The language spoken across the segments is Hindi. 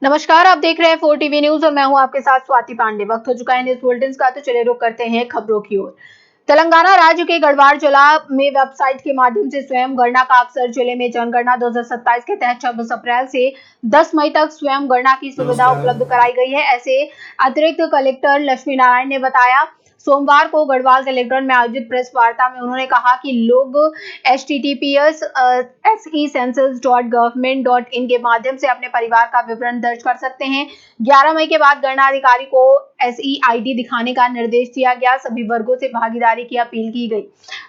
नमस्कार, आप देख रहे हैं 4 टीवी न्यूज और मैं हूं आपके साथ स्वाति पांडे। वक्त हो चुका है न्यूज बुलेटिन का, तो चलिए रुक करते हैं खबरों की ओर। तेलंगाना राज्य के गढ़वाल जिला में वेबसाइट के माध्यम से स्वयं गणना का अवसर। जिले में जनगणना 2027 के तहत 26 अप्रैल से 10 मई तक स्वयं गणना की सुविधा उपलब्ध कराई गई है। ऐसे अतिरिक्त कलेक्टर लक्ष्मी नारायण ने बताया। सोमवार को गढ़वाल कलेक्ट्रेट में आयोजित प्रेस वार्ता में उन्होंने कहा कि लोग https://census.government.in के माध्यम से अपने परिवार का विवरण दर्ज कर सकते हैं। 11 मई के बाद गणना अधिकारी को SEID दिखाने का निर्देश दिया गया। सभी वर्गों से भागीदारी की अपील की गई।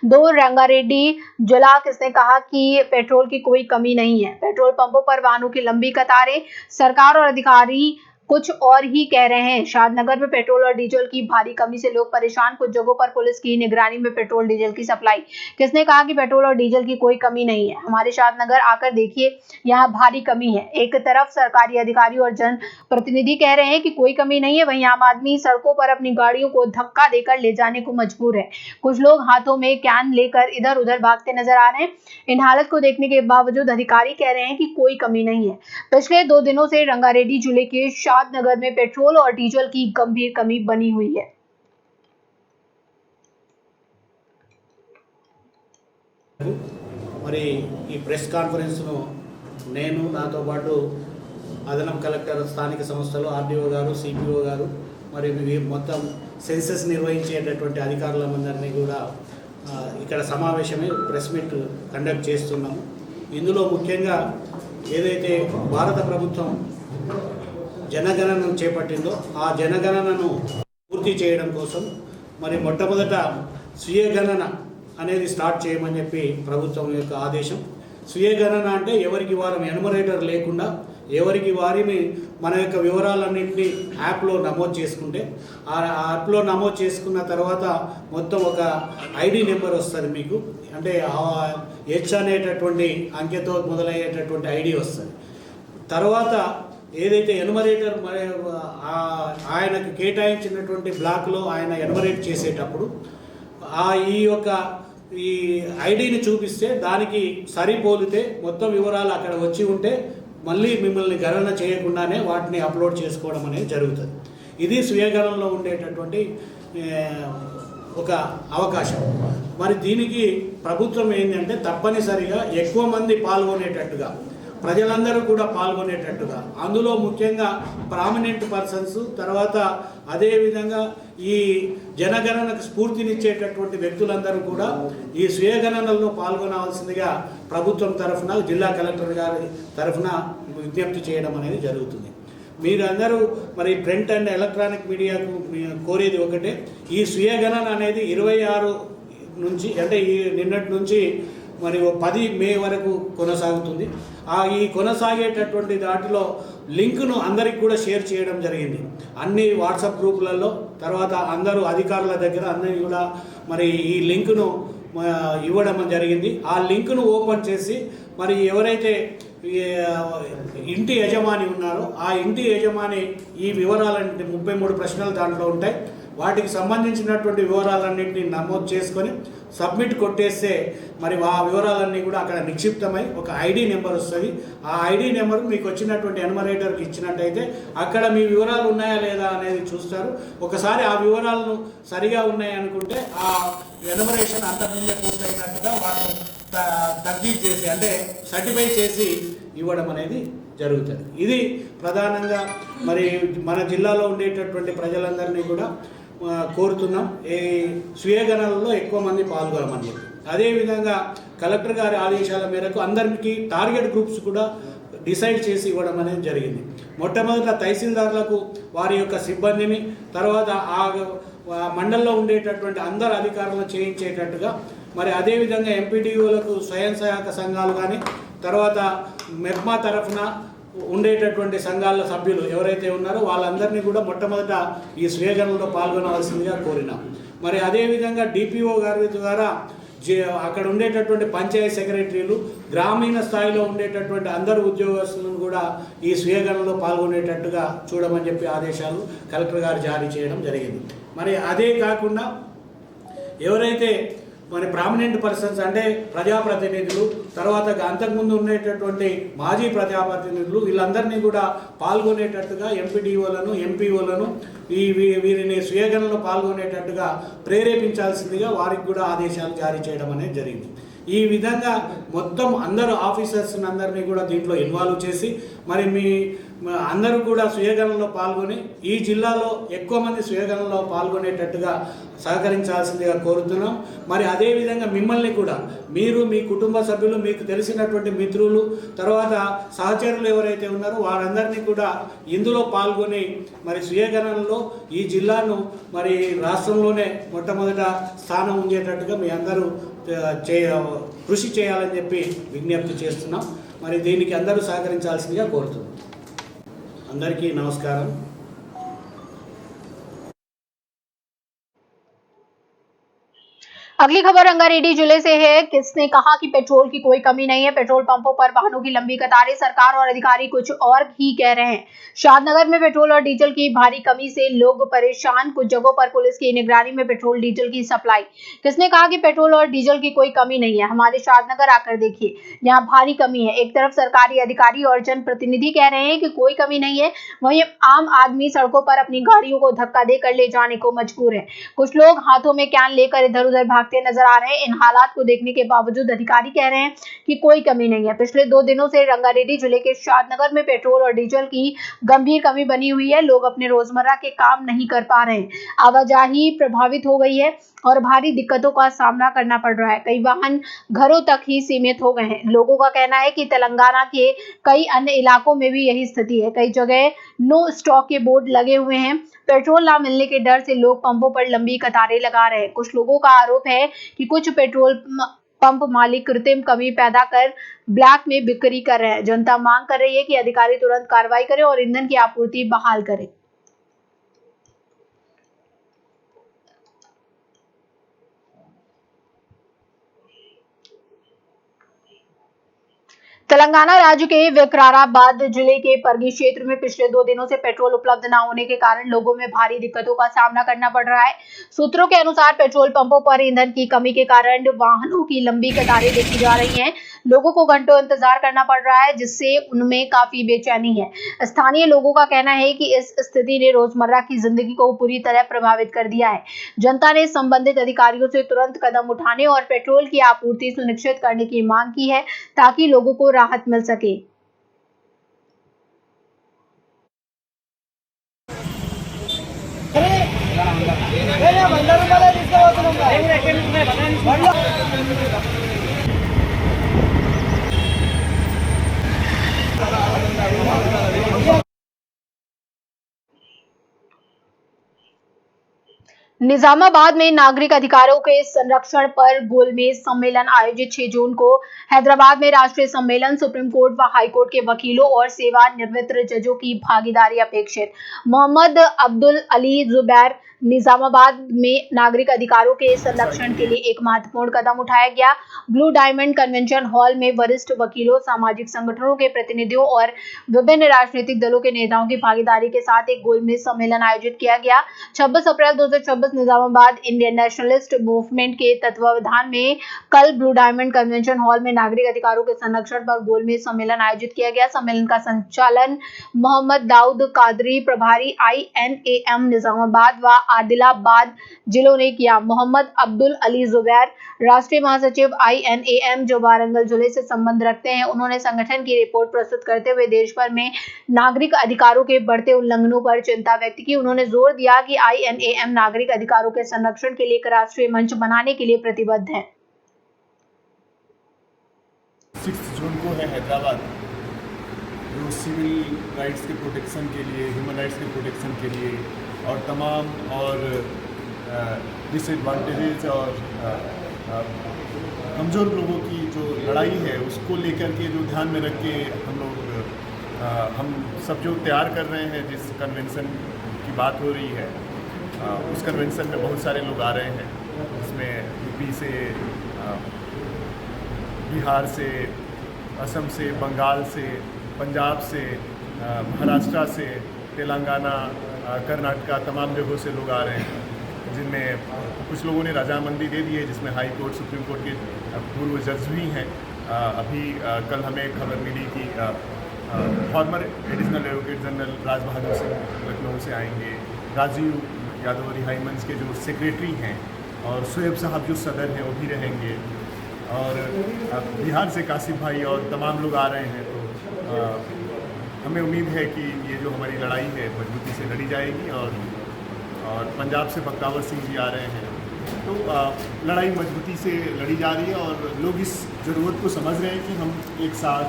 दो रंगारेड्डी जुलाक ने कहा कि पेट्रोल की कोई कमी नहीं है। पेट्रोल पंपों पर वाहनों की लंबी कतारें, सरकार और अधिकारी कुछ और ही कह रहे हैं। शादनगर में पेट्रोल और डीजल की भारी कमी से लोग परेशान। कुछ जगहों पर पुलिस की निगरानी में पेट्रोल डीजल की सप्लाई। किसने कहा कि पेट्रोल और डीजल की कोई कमी नहीं है? हमारे शादनगर आकर देखिए, यहाँ भारी कमी है। एक तरफ सरकारी अधिकारी और जन प्रतिनिधि कह रहे हैं कि कोई कमी नहीं है, वहीं आम आदमी सड़कों पर अपनी गाड़ियों को धक्का देकर ले जाने को मजबूर है। कुछ लोग हाथों में कैन लेकर इधर उधर भागते नजर आ रहे हैं। इन हालत को देखने के बावजूद अधिकारी कह रहे हैं कि कोई कमी नहीं है। पिछले 2 दिनों से रंगारेड्डी जिले के शादनगर में पेट्रोल और डीजल की गंभीर कमी बनी हुई है। మరి ఈ ప్రెస్ కాన్ఫరెన్స్ను నేను నాతో పాటు అదనపు కలెక్టర్, స్థానిక సంస్థలు, ఆర్డీఓ గారు, సిపిఓ గారు, మరి మొత్తం సెన్సస్ నిర్వహించేటటువంటి అధికారులందరినీ కూడా ఇక్కడ సమావేశమై ప్రెస్ మీట్ కండక్ట్ చేస్తున్నాము. ఇందులో ముఖ్యంగా ఏదైతే భారత ప్రభుత్వం జనగణనను చేపట్టిందో ఆ జనగణనను పూర్తి చేయడం కోసం మరి మొట్టమొదట స్వీయ గణన అనేది స్టార్ట్ చేయమని చెప్పి ప్రభుత్వం యొక్క ఆదేశం. స్వీయ గణన అంటే ఎవరికి వారు ఎన్యుమరేటర్ లేకుండా ఎవరికి వారిని మన యొక్క వివరాలన్నింటినీ యాప్లో నమోదు చేసుకుంటే, ఆ యాప్లో నమోదు చేసుకున్న తర్వాత మొత్తం ఒక ఐడి నెంబర్ వస్తుంది మీకు. అంటే హెచ్ అనేటటువంటి అంకెతో మొదలయ్యేటటువంటి ఐడి వస్తుంది. తర్వాత ఏదైతే ఎన్యుమరేటర్ ఆయనకు కేటాయించినటువంటి బ్లాక్లో ఆయన ఎన్యుమరేట్ చేసేటప్పుడు ఈ ఐడిని చూపిస్తే దానికి సరిపోలితే మొత్తం వివరాలు అక్కడ వచ్చి ఉంటే మళ్ళీ మిమ్మల్ని గణన చేయకుండానే వాటిని అప్లోడ్ చేసుకోవడం అనేది జరుగుతుంది. ఇది స్వీయగణనలో ఉండేటటువంటి ఒక అవకాశం. మరి దీనికి ప్రభుత్వం ఏంటంటే తప్పనిసరిగా ఎక్కువ మంది పాల్గొనేటట్టుగా, ప్రజలందరూ కూడా పాల్గొనేటట్టుగా, అందులో ముఖ్యంగా ప్రామినెంట్ పర్సన్స్, తర్వాత అదేవిధంగా ఈ జనగణనకు స్ఫూర్తినిచ్చేటటువంటి వ్యక్తులందరూ కూడా ఈ స్వీయగణనలో పాల్గొనవలసిందిగా ప్రభుత్వం తరఫున, జిల్లా కలెక్టర్ గారి తరఫున విజ్ఞప్తి చేయడం అనేది జరుగుతుంది. మీరందరూ మరి ప్రింట్ అండ్ ఎలక్ట్రానిక్ మీడియాకు కోరేది ఒకటే, ఈ స్వీయగణన అనేది 26 నుంచి, అంటే ఈ నిన్నటి నుంచి మరి 10 మే వరకు కొనసాగుతుంది. ఈ కొనసాగేటటువంటి దాటిలో లింకును అందరికి కూడా షేర్ చేయడం జరిగింది, అన్ని వాట్సాప్ గ్రూపులలో. తర్వాత అందరూ అధికారుల దగ్గర అందరినీ కూడా మరి ఈ లింకును ఇవ్వడం జరిగింది. ఆ లింకును ఓపెన్ చేసి మరి ఎవరైతే ఇంటి యజమాని ఉన్నారో ఆ ఇంటి యజమాని ఈ వివరాలన్నింటి 33 ప్రశ్నలు దాంట్లో ఉంటాయి. వాటికి సంబంధించినటువంటి వివరాలన్నింటినీ నమోదు చేసుకొని సబ్మిట్ కొట్టేస్తే మరి ఆ వివరాలన్నీ కూడా అక్కడ నిక్షిప్తమై ఒక ఐడి నెంబర్ వస్తుంది. ఆ ఐడి నెంబర్ మీకు వచ్చినటువంటి ఎన్యుమరేటర్కి ఇచ్చినట్టయితే అక్కడ మీ వివరాలు ఉన్నాయా లేదా అనేది చూస్తారు. ఒకసారి ఆ వివరాలను సరిగా ఉన్నాయనుకుంటే ఆ ఎన్యుమరేషన్ అంతకుముందే పూర్తయినట్టుగా వాళ్ళు తర్జీహ్ చేసి, అంటే సర్టిఫై చేసి ఇవ్వడం అనేది జరుగుతుంది. ఇది ప్రధానంగా మరి మన జిల్లాలో ఉండేటటువంటి ప్రజలందరినీ కూడా కోరుతున్నాం, ఈ స్వీయగణనలో ఎక్కువ మంది పాల్గొనమని చెప్పి. అదేవిధంగా కలెక్టర్ గారి ఆదేశాల మేరకు అందరికీ టార్గెట్ గ్రూప్స్ కూడా డిసైడ్ చేసి ఇవ్వడం అనేది జరిగింది. మొట్టమొదట తహసీల్దార్లకు వారి యొక్క సిబ్బందిని, తర్వాత ఆ మండలంలో ఉండేటటువంటి అందరు అధికారులను చేయించేటట్టుగా, మరి అదేవిధంగా ఎంపీడీఓలకు స్వయం సహాయక సంఘాలు కానీ, తర్వాత మెప్మా తరఫున ఉండేటటువంటి సంఘాల సభ్యులు ఎవరైతే ఉన్నారో వాళ్ళందరినీ కూడా మొట్టమొదట ఈ స్వీయగణనలో పాల్గొనవలసిందిగా కోరినాం. మరి అదేవిధంగా డిపిఓ గారి ద్వారా అక్కడ ఉండేటటువంటి పంచాయతీ సెక్రటరీలు, గ్రామీణ స్థాయిలో ఉండేటటువంటి అందరు ఉద్యోగస్తులను కూడా ఈ స్వీయగణనలో పాల్గొనేటట్టుగా చూడమని చెప్పి ఆదేశాలు కలెక్టర్ గారు జారీ చేయడం జరిగింది. మరి అదే కాకుండా ఎవరైతే మరి ప్రామినెంట్ పర్సన్స్ అంటే ప్రజాప్రతినిధులు, తర్వాత అంతకుముందు ఉండేటటువంటి మాజీ ప్రజాప్రతినిధులు వీళ్ళందరినీ కూడా పాల్గొనేటట్టుగా ఎంపీడీఓలను, ఎంపీఓలను వీరిని స్వీయగణనలో పాల్గొనేటట్టుగా ప్రేరేపించాల్సిందిగా వారికి కూడా ఆదేశాలు జారీ చేయడం అనేది జరిగింది. ఈ విధంగా మొత్తం అందరూ ఆఫీసర్స్ అందరినీ కూడా దీంట్లో ఇన్వాల్వ్ చేసి మరి అందరూ కూడా స్వీయగణనలో పాల్గొని ఈ జిల్లాలో ఎక్కువ మంది స్వీయగణనలో పాల్గొనేటట్టుగా సహకరించాల్సిందిగా కోరుతున్నాం. మరి అదేవిధంగా మిమ్మల్ని కూడా మీరు, మీ కుటుంబ సభ్యులు, మీకు తెలిసినటువంటి మిత్రులు, తర్వాత సహచరులు ఎవరైతే ఉన్నారో వారందరినీ కూడా ఇందులో పాల్గొని మరి స్వీయగణనలో ఈ జిల్లాను మరి రాష్ట్రంలోనే మొట్టమొదట స్థానం ఉండేటట్టుగా మీ అందరూ కృషి చేయాలని చెప్పి విజ్ఞప్తి చేస్తున్నాం. మరి దీనికి అందరూ సహకరించాల్సిందిగా కోరుతున్నాం. అందరికీ నమస్కారం. अगली खबर रंगारेड्डी जिले से है। किसने कहा कि पेट्रोल की कोई कमी नहीं है? पेट्रोल पंपों पर वाहनों की लंबी कतारें, सरकार और अधिकारी कुछ और ही कह रहे हैं। शादनगर में पेट्रोल और डीजल की भारी कमी से लोग परेशान। कुछ जगहों पर पुलिस की निगरानी में पेट्रोल डीजल की सप्लाई। किसने कहा कि पेट्रोल और डीजल की कोई कमी नहीं है? हमारे शादनगर आकर देखिए, यहाँ भारी कमी है। एक तरफ सरकारी अधिकारी और जनप्रतिनिधि कह रहे हैं कि कोई कमी नहीं है, वहीं आम आदमी सड़कों पर अपनी गाड़ियों को धक्का देकर ले जाने को मजबूर है। कुछ लोग हाथों में कैन लेकर इधर उधर भागते नजर आ रहे हैं। इन हालात को देखने के बावजूद अधिकारी कह रहे हैं कि कोई कमी नहीं है। पिछले 2 दिनों से रंगारेड्डी जिले के शादनगर में पेट्रोल और डीजल की गंभीर कमी बनी हुई है। लोग अपने रोजमर्रा के काम नहीं कर पा रहे हैं। आवाजाही प्रभावित हो गई है और भारी दिक्कतों का सामना करना पड़ रहा है। कई वाहन घरों तक ही सीमित हो गए हैं। लोगों का कहना है कि तेलंगाना के कई अन्य इलाकों में भी यही स्थिति है। कई जगह नो स्टॉक के बोर्ड लगे हुए हैं। पेट्रोल ना मिलने के डर से लोग पंपों पर लंबी कतारें लगा रहे हैं। कुछ लोगों का आरोप है कि कुछ पेट्रोल पंप मालिक कृत्रिम कमी पैदा कर ब्लैक में बिक्री कर रहे हैं। जनता मांग कर रही है कि अधिकारी तुरंत कार्रवाई करें और ईंधन की आपूर्ति बहाल करें। तेलंगाना राज्य के विकाराबाद जिले के परगी क्षेत्र में पिछले 2 दिनों से पेट्रोल उपलब्ध न होने के कारण लोगों में भारी दिक्कतों का सामना करना पड़ रहा है। सूत्रों के अनुसार पेट्रोल पंपों पर ईंधन की कमी के कारण वाहनों की लंबी कतारें देखी जा रही हैं। लोगों को घंटों इंतजार करना पड़ रहा है, जिससे उनमें काफी बेचैनी है। स्थानीय लोगों का कहना है कि इस स्थिति ने रोजमर्रा की जिंदगी को पूरी तरह प्रभावित कर दिया है। जनता ने संबंधित अधिकारियों से तुरंत कदम उठाने और पेट्रोल की आपूर्ति सुनिश्चित करने की मांग की है, ताकि लोगों को राहत मिल सके। निजामाबाद में नागरिक अधिकारों के संरक्षण पर गोलमेज सम्मेलन आयोजित 6 जून को। हैदराबाद में राष्ट्रीय सम्मेलन, सुप्रीम कोर्ट व हाई कोर्ट के वकीलों और सेवानिवृत्त जजों की भागीदारी अपेक्षित। मोहम्मद अब्दुल अली जुबैर। निजामाबाद में नागरिक अधिकारों के संरक्षण के लिए एक महत्वपूर्ण कदम उठाया गया। ब्लू डायमंड कन्वेंशन हॉल में वरिष्ठ वकीलों, सामाजिक संगठनों के प्रतिनिधियों और विभिन्न राजनीतिक दलों के नेताओं की भागीदारी के साथ एक गोलमेज सम्मेलन आयोजित किया गया। 26 अप्रैल 2026 निजामाबाद इंडियन नेशनलिस्ट मूवमेंट के तत्वावधान में कल ब्लू डायमंड कन्वेंशन हॉल में नागरिक अधिकारों के संरक्षण पर गोलमेज सम्मेलन आयोजित किया गया। सम्मेलन का संचालन मोहम्मद दाऊद कादरी, प्रभारी INAM निजामाबाद व आदिलाबाद जिलों ने किया। मोहम्मद अब्दुल अली जुबैर, राष्ट्रीय महासचिव INAM, जो वारंगल जिले से संबंध रखते हैं, उन्होंने संगठन की रिपोर्ट प्रस्तुत करते हुए देश भर में नागरिक अधिकारों के बढ़ते उल्लंघनों पर चिंता व्यक्त की। उन्होंने जोर दिया कि INAM नागरिक अधिकारों के संरक्षण के लिए एक राष्ट्रीय मंच बनाने के लिए प्रतिबद्ध है। 6 जून को है हैदराबाद, जो सिविल राइट्स के प्रोटेक्शन के लिए, ह्यूमन राइट्स के प्रोटेक्शन के लिए और तमाम और डिसएडवांटेजेस और कमज़ोर लोगों की जो लड़ाई है उसको लेकर के जो ध्यान में रख के हम सब जो तैयार कर रहे हैं, जिस कन्वेंशन की बात हो रही है, उस कन्वेंशन में बहुत सारे लोग आ रहे हैं। इसमें यूपी से, बिहार से, असम से, बंगाल से, पंजाब से, महाराष्ट्र से, तेलंगाना, कर्नाटका, तमाम जगहों से लोग आ रहे हैं। जिनमें कुछ लोगों ने रजामंदी दे दी है, जिसमें हाई कोर्ट, सुप्रीम कोर्ट के पूर्व जज भी हैं। अभी कल हमें खबर मिली कि farmer additional advocate general Raj Bahadur Singh Lucknow से आएंगे, राजीव यादव रिहाई मंच के जो सेक्रेटरी हैं और शोएब साहब जो सदर हैं वो भी रहेंगे, और बिहार से कासिफ भाई और तमाम लोग आ रहे हैं। तो हमें उम्मीद है कि ये जो हमारी लड़ाई है मजबूती से लड़ी जाएगी, और पंजाब से बख्तावर सिंह जी आ रहे हैं। तो लड़ाई मजबूती से लड़ी जा रही है और लोग इस ज़रूरत को समझ रहे हैं कि हम एक साथ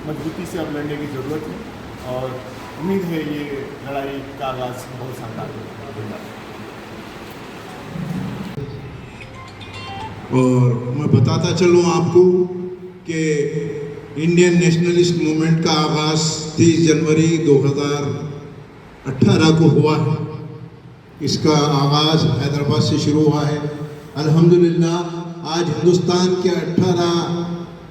मजबूती से अब लड़ने की ज़रूरत है, और उम्मीद है ये लड़ाई का आगाज़ बहुत शानदार होगा। और मैं बताता चलूँ आपको कि इंडियन नेशनलिस्ट मूवमेंट का आगाज़ 30 जनवरी 2018 को हुआ है। इसका आगाज़ हैदराबाद से शुरू हुआ है। अल्हम्दुलिल्लाह आज हिंदुस्तान के 18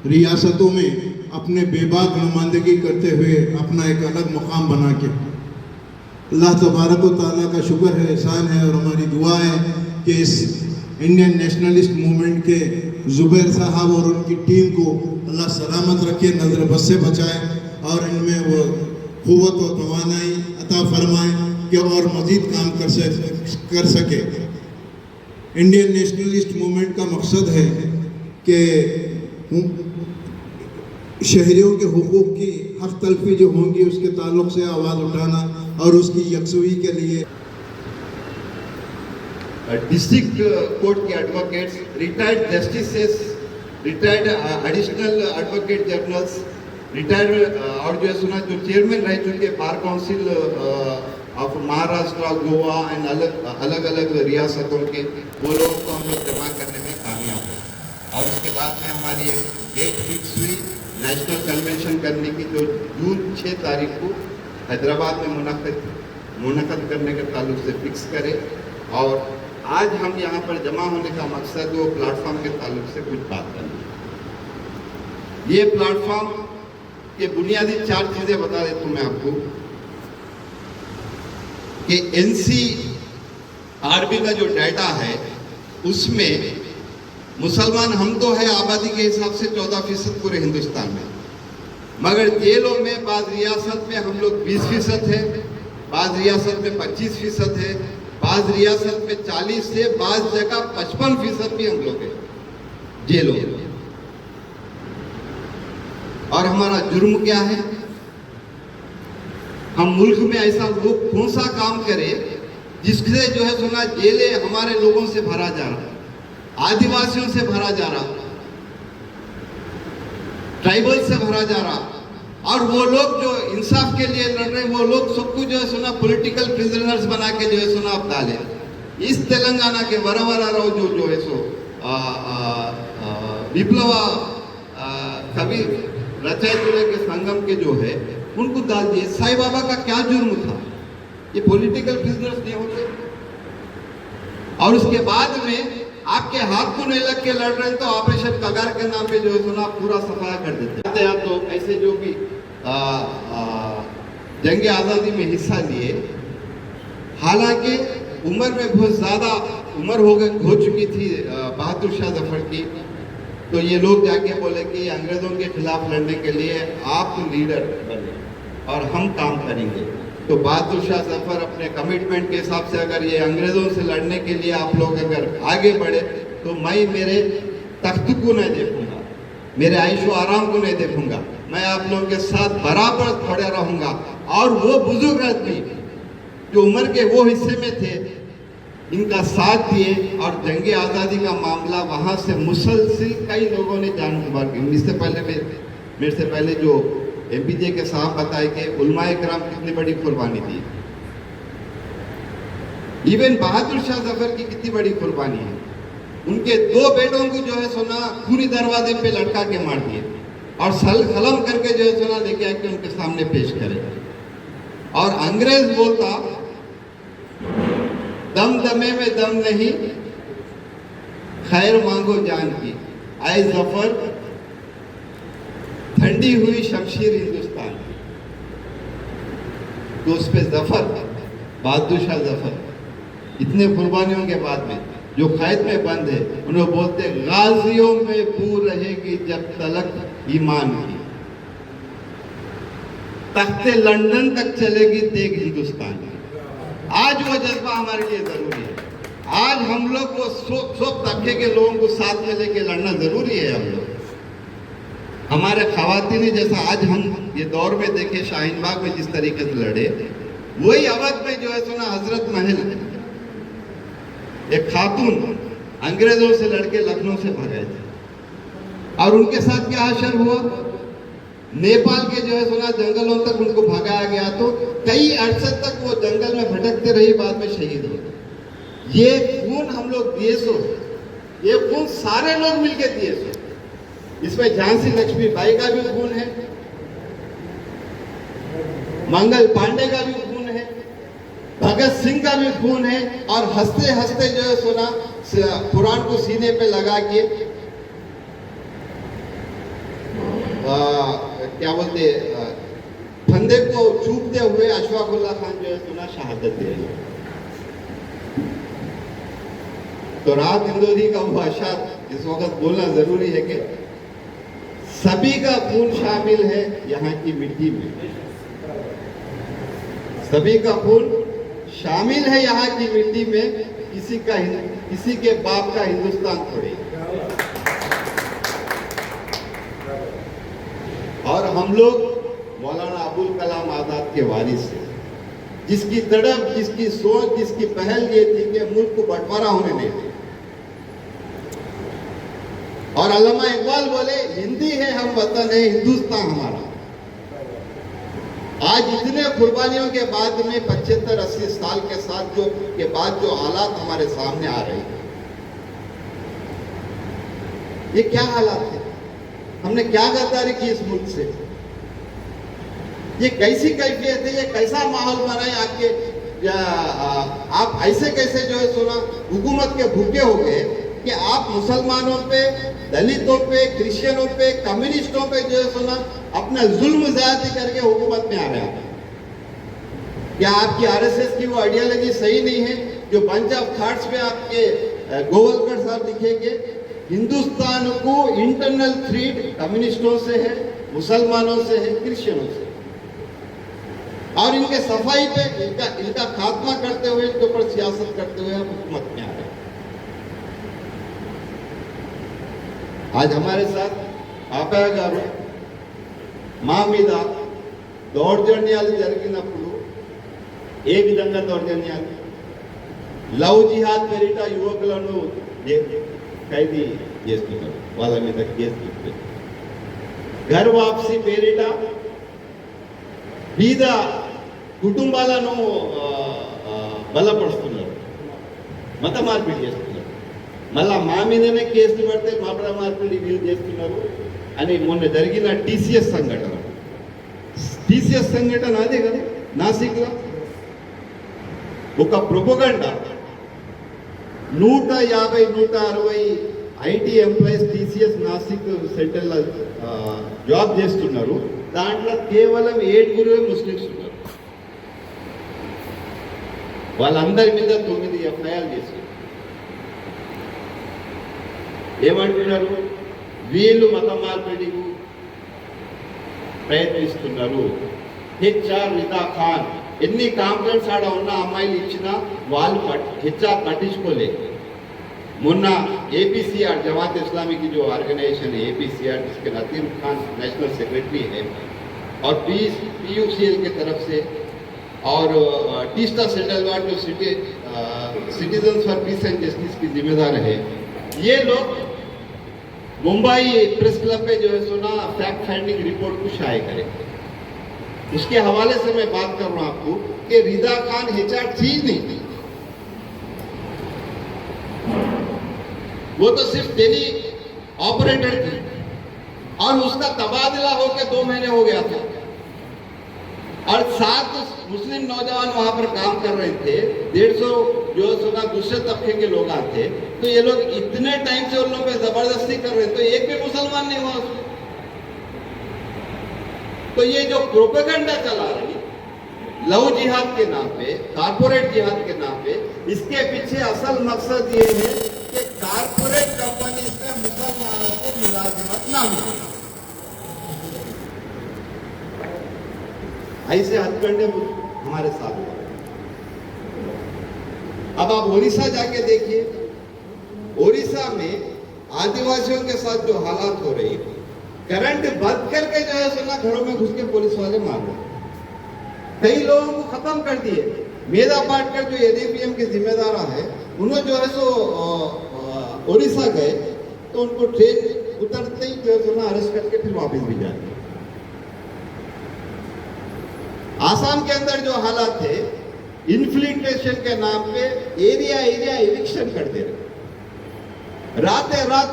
रियासतों में अपने बेबाक नुमाइंदगी करते हुए अपना एक अलग मुकाम बना के, अल्लाह तबारक व तआला का शुक्र है, एहसान है, और हमारी दुआ है कि इस इंडियन नेशनलिस्ट मूवमेंट के ज़ुबैर साहब और उनकी टीम को अल्लाह सलामत रखे, नज़र बद से बचाए, और इनमें वो क़ुव्वत व तवानाई अता फरमाए कि और मज़ीद काम कर सके। इंडियन नेशनलिस्ट मूवमेंट का मकसद है कि शहरियों के हुकूक़ की हक़ तलफ़ी जो होंगी उसके ताल्लुक़ से आवाज़ उठाना और उसकी यकसुई के लिए डिस्ट्रिक्ट कोर्ट के advocates, retired justices, retired additional advocate generals, retired और जो है सुना जो चेयरमैन रह चुके bar council of Maharashtra, Goa and अलग अलग रियासतों के, वो लोग को हम लोग जमा करने में कामयाब हुए। और उसके बाद में हमारी एक डेट फिक्स हुई नेशनल कन्वेंशन करने की, जो जून 6 तारीख को हैदराबाद में मुनक़द करने के ताल्लुक से फिक्स करे। और आज हम यहाँ पर जमा होने का मकसद वो प्लेटफॉर्म के ताल्लुक से कुछ बात करनी। ये प्लेटफॉर्म के बुनियादी 4 चीज़ें बता देता हूँ मैं आपको कि NCRB का जो डाटा है उसमें मुसलमान हम तो है आबादी के हिसाब से 14% पूरे हिंदुस्तान में, मगर जेलों में बाज़ रियासत में हम लोग 20% है, बाज़ रियासत में 25% है, बाज़ रियासत में 40 से बाज़ जगह 55% भी हम लोग हैं जेलों में। और हमारा जुर्म क्या है? हम मुल्क में ऐसा वो कौन सा काम करें जिससे जो है सुना जेलें हमारे लोगों से भरा जा रहा, आदिवासियों से भरा जा रहा, ट्राइबल से भरा जा रहा, और वो लोग जो इंसाफ के लिए लड़ रहे हैं वो लोग सबको जो है सुना पॉलिटिकल प्रिजनर्स बना के जो है सुना आप डाले। इस तेलंगाना के वरवराराव जो है सो विप्लवा कवि रचयिता के संगम के जो है उनको डाल दिए। साईं बाबा का क्या जुर्म था? ये पॉलिटिकल प्रिजनर्स नहीं होते। और उसके बाद में आपके हाथ को नहीं लग के लड़ रहे हैं तो ऑपरेशन कगार के नाम पे जो है सुना पूरा सफाया कर देते हैं। तो ऐसे जो भी जंग आज़ादी में हिस्सा लिए, हालांकि उम्र में बहुत ज़्यादा उम्र हो चुकी थी बहादुर शाह जफर की, तो ये लोग जाके बोले कि अंग्रेज़ों के खिलाफ लड़ने के लिए आप लीडर बने और हम काम करेंगे। तो बहादुर शाह जफर अपने कमिटमेंट के हिसाब से अगर ये अंग्रेज़ों से लड़ने के लिए आप लोग अगर आगे बढ़े तो मैं मेरे तख्त को नहीं देखूंगा, मेरे आयशो आराम को नहीं देखूंगा, मैं आप लोगों के साथ बराबर खड़े रहूंगा। और वो बुजुर्ग आदमी जो उम्र के वो हिस्से में थे इनका साथ दिए, और जंग आज़ादी का मामला वहाँ से मुसलसिल कई लोगों ने जान गुजार की। मेरे से पहले जो MPJ के साहब बताए कि उलमाए किराम कितनी बड़ी कुर्बानी दी, इवन बहादुर शाह जफर की कितनी बड़ी कुर्बानी है। उनके 2 बेटों को जो है सोना पूरी दरवाजे पे लटका के मार दिए और सलम करके जो है सोना लेके आके उनके सामने पेश करे। और अंग्रेज बोलता दम दमे में दम नहीं, खैर मांगो जान की, आए जफर ठंडी हुई शमशीर हिंदुस्तान की। तो उस पे जफर, बहादुर शाह जफर इतने कुर्बानियों के बाद में जो कैद में बंद है, उन्हें बोलते गाजियों में बू रहेगी जब तलक ईमान की, तख्ते लंदन तक चलेगी तेग हिंदुस्तान की। आज वो जज्बा हमारे लिए जरूरी है। आज हम लोग को सब तबके के लोगों को साथ में लेके लड़ना जरूरी है। हम लोग हमारे खवातीन जैसा आज हम ये दौर में देखे शाहीन बाग में जिस तरीके से लड़े, वही अवध में जो है सुना हजरत महल एक खातून अंग्रेजों से लड़के लखनऊ से भागे थे, और उनके साथ क्या असर हुआ, नेपाल के जो है सुना जंगलों तक उनको भगाया गया, तो कई अरसे तक वो जंगल में भटकते रही, बाद में शहीद हो गए। ये खून हम लोग दिए सो, ये खून सारे लोग मिलके दिए सो। इसमें झांसी लक्ष्मीबाई का भी खून है, मंगल पांडे का भी खून है, भगत सिंह का भी खून है, और हंसते हंसते जो है सुना कुरान को सीने पे लगा के क्या बोलते फंदे को चूपते हुए अशफाकुल्लाह खान जो है सुना शहादत दे। तो रात हिंदोरी का वो अशात इस वक्त बोलना जरूरी है कि सभी का खून शामिल है यहाँ की मिट्टी में, सभी का खून शामिल है यहाँ की मिट्टी में, किसी के बाप का हिंदुस्तान थोड़ी। और हम लोग मौलाना अबुल कलाम आजाद के वारिस हैं, जिसकी तड़प, जिसकी सोच, जिसकी पहल ये थी कि मुल्क को बंटवारा होने नहीं दे। और अल्लामा इकबाल बोले हिंदी है हम वतन है हिंदुस्तान हमारा। आज इतने कुर्बानियों के बाद में 75-80 साल के साथ के बाद जो हालात हमारे सामने आ रहे हैं, ये क्या हालात है? हमने क्या गद्दारी की इस मुल्क से? ये कैसी कैफियत है? ये कैसा माहौल बनाए आपके? आप ऐसे कैसे जो है सुना हुकूमत के भूखे हो गए कि आप मुसलमानों पे, दलितों पे, क्रिश्चियनों पे, कम्युनिस्टों पे जो है सुना अपना जुल्म ज्यादती करके हुकूमत में आ रहे हैं। क्या आपकी आरएसएस की वो आइडियोलॉजी सही नहीं है? जो बंच ऑफ थॉट्स में आपके गोवलकर साहब लिखेंगे, हिंदुस्तान को इंटरनल थ्रेट कम्युनिस्टों से है, मुसलमानों से है, क्रिश्चियनों से, और इनके सफाई पे इनका खात्मा करते हुए, इनके ऊपर सियासत करते हुए हम हुकूमत में आ रहे हैं। आज हमारे साथ आपा गारू మా మీద దౌర్జన్యాలు జరిగినప్పుడు ఏ విధంగా దౌర్జన్యాలు, లవ్ జిహాద్ పేరిట యువకులను ఖైదీ చేస్తున్నారు, వాళ్ళ మీద కేసు పెట్టారు. ఘర్ వాపసీ పేరిట బీద కుటుంబాలను బలపరుస్తున్నారు, మత మార్పిడి చేస్తున్నారు. మళ్ళా మా మీదనే కేసులు పెడితే మత మార్పిడి వీళ్ళు చేస్తున్నారు అని మొన్న జరిగిన టీసీఎస్ సంఘటన అదే కదా నాసిక్లో ఒక propaganda. 150-160 IT employees TCS Nashik సెంటర్లో జాబ్ చేస్తున్నారు. దాంట్లో కేవలం 7 ముస్లిమ్స్ ఉన్నారు. వాళ్ళందరి మీద 9 ఎఫ్ఐఆర్ చేశారు. ఏమంటున్నారు? వీళ్ళు మత మార్పిడికి ప్రయత్నిస్తున్నారు. హెచ్ఆర్ రిదా ఖాన్ ఎన్ని కాంప్లైంట్స్ ఆడ ఉన్న అమ్మాయిలు ఇచ్చినా వాళ్ళు హెచ్ఆర్ పట్టించుకోలేదు. మొన్న ఏపీసీఆర్ जमात इस्लामी की जो ऑर्गेनाइजेशन है एपीसीआर, जिसके नसीर खान नेशनल सेक्रेटरी है, और पीयूसीएल की तरफ से और टीस्टा सेटलमेंट जो citizens for piece and justice की जिम्मेदार है, ये लोग मुंबई प्रेस क्लब पे जो है सुना फैक्ट फाइंडिंग रिपोर्ट को शाये करें. उसके हवाले से मैं बात कर रहा हूं आपको कि रिदा खान हेचआर चीज नहीं थी, वो तो सिर्फ टेली ऑपरेटर थी, और उसका तबादला होकर 2 महीने हो गया था, और 7 मुस्लिम नौजवान वहां पर काम कर रहे थे. 150 जो सुना दूसरे तबके के लोग आते, तो ये लोग इतने टाइम से उन लोगों पे जबरदस्ती कर रहे थे, तो एक भी मुसलमान नहीं हुआ उसमें. तो ये जो प्रोपेगेंडा चला रही लव जिहाद के नाम पे, कारपोरेट जिहाद के नाम पे, इसके पीछे असल मकसद ये है कि कारपोरेट कंपनी में मुसलमानों को मुलाजिमत ना मिले। ऐसे हथकंडे हमारे साथ हुआ। अब आप उड़ीसा जाके देखिए, उड़ीसा में आदिवासियों के साथ जो हालात हो रही, करंट बंद करके जो है सुना घरों में घुस के पुलिस वाले मार रहे, कई लोगों को खत्म कर दिए। मेधा पाटकर जो एडीपीएम के जिम्मेदार है, उन्होंने जो है सो उड़ीसा गए तो उनको ट्रेन उतरते ही जो है सुना अरेस्ट करके फिर वापस भी जा रहे। आसाम के अंदर जो हालात थे, इन्फिल्ट्रेशन के नाम पे एरिया इविक्शन कर दे रहे। रात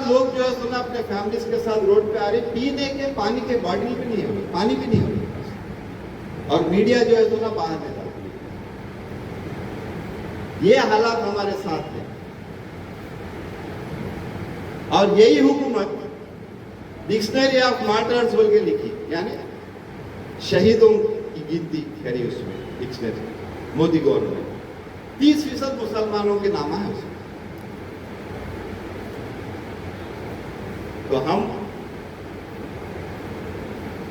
लोग जो है सुना अपने फैमिलीज के साथ रोड पे आ रहे, पीने के पानी के बॉटल भी नहीं होगी, पानी भी नहीं होगी, और मीडिया जो है सुना बाहर में जाती है। ये हालात हमारे साथ है, और यही हुकूमत डिक्शनरी ऑफ मार्टर्स बोल के लिखी, यानी शहीदों की गिनती करी उसमें डिक्शनरी, मोदी गवर्नमेंट 30% मुसलमानों के नाम है उसमें। तो हम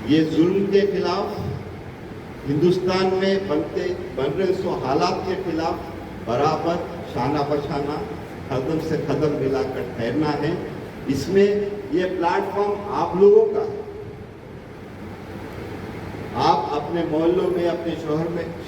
ये जुल्म के खिलाफ, हिंदुस्तान में बन रहे सो हालात के खिलाफ बराबर शाना बशाना, कदम से कदम मिलाकर ठहरना है। इसमें ये प्लेटफॉर्म आप लोगों का है। आप अपने मोहल्लों में, अपने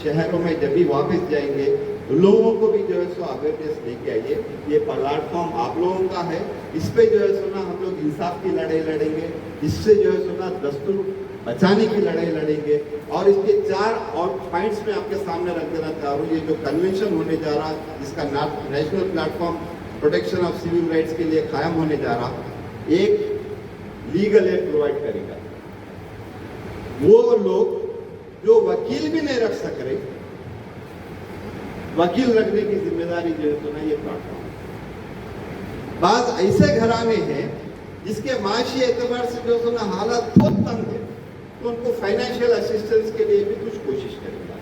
शहरों में जब भी वापस जाएंगे, लोगों को भी जो है सो अवेयरनेस लेके आइए। ये प्लेटफॉर्म आप लोगों का है, इस पे जो है सुना हम लोग इंसाफ की लड़ाई लड़ेंगे, इससे जो है सुना दस्तूर बचाने की लड़ाई लड़ेंगे। और इसके 4 और पॉइंट्स में आपके सामने रख देना चाह रहा हूँ। ये जो कन्वेंशन होने जा रहा, जिसका national platform protection of civil rights के लिए कायम होने जा रहा, एक लीगल एड प्रोवाइड करेगा। वो लोग जो वकील भी नहीं रख सक रहे, वकील रखने की जिम्मेदारी जो है तो ना ये प्लेटफॉर्म। बाद ऐसे घराने हैं जिसके माशी एतबार से जो है ना हालात बहुत तंग है, तो उनको फाइनेंशियल असिस्टेंस के लिए भी कुछ कोशिश करेगा।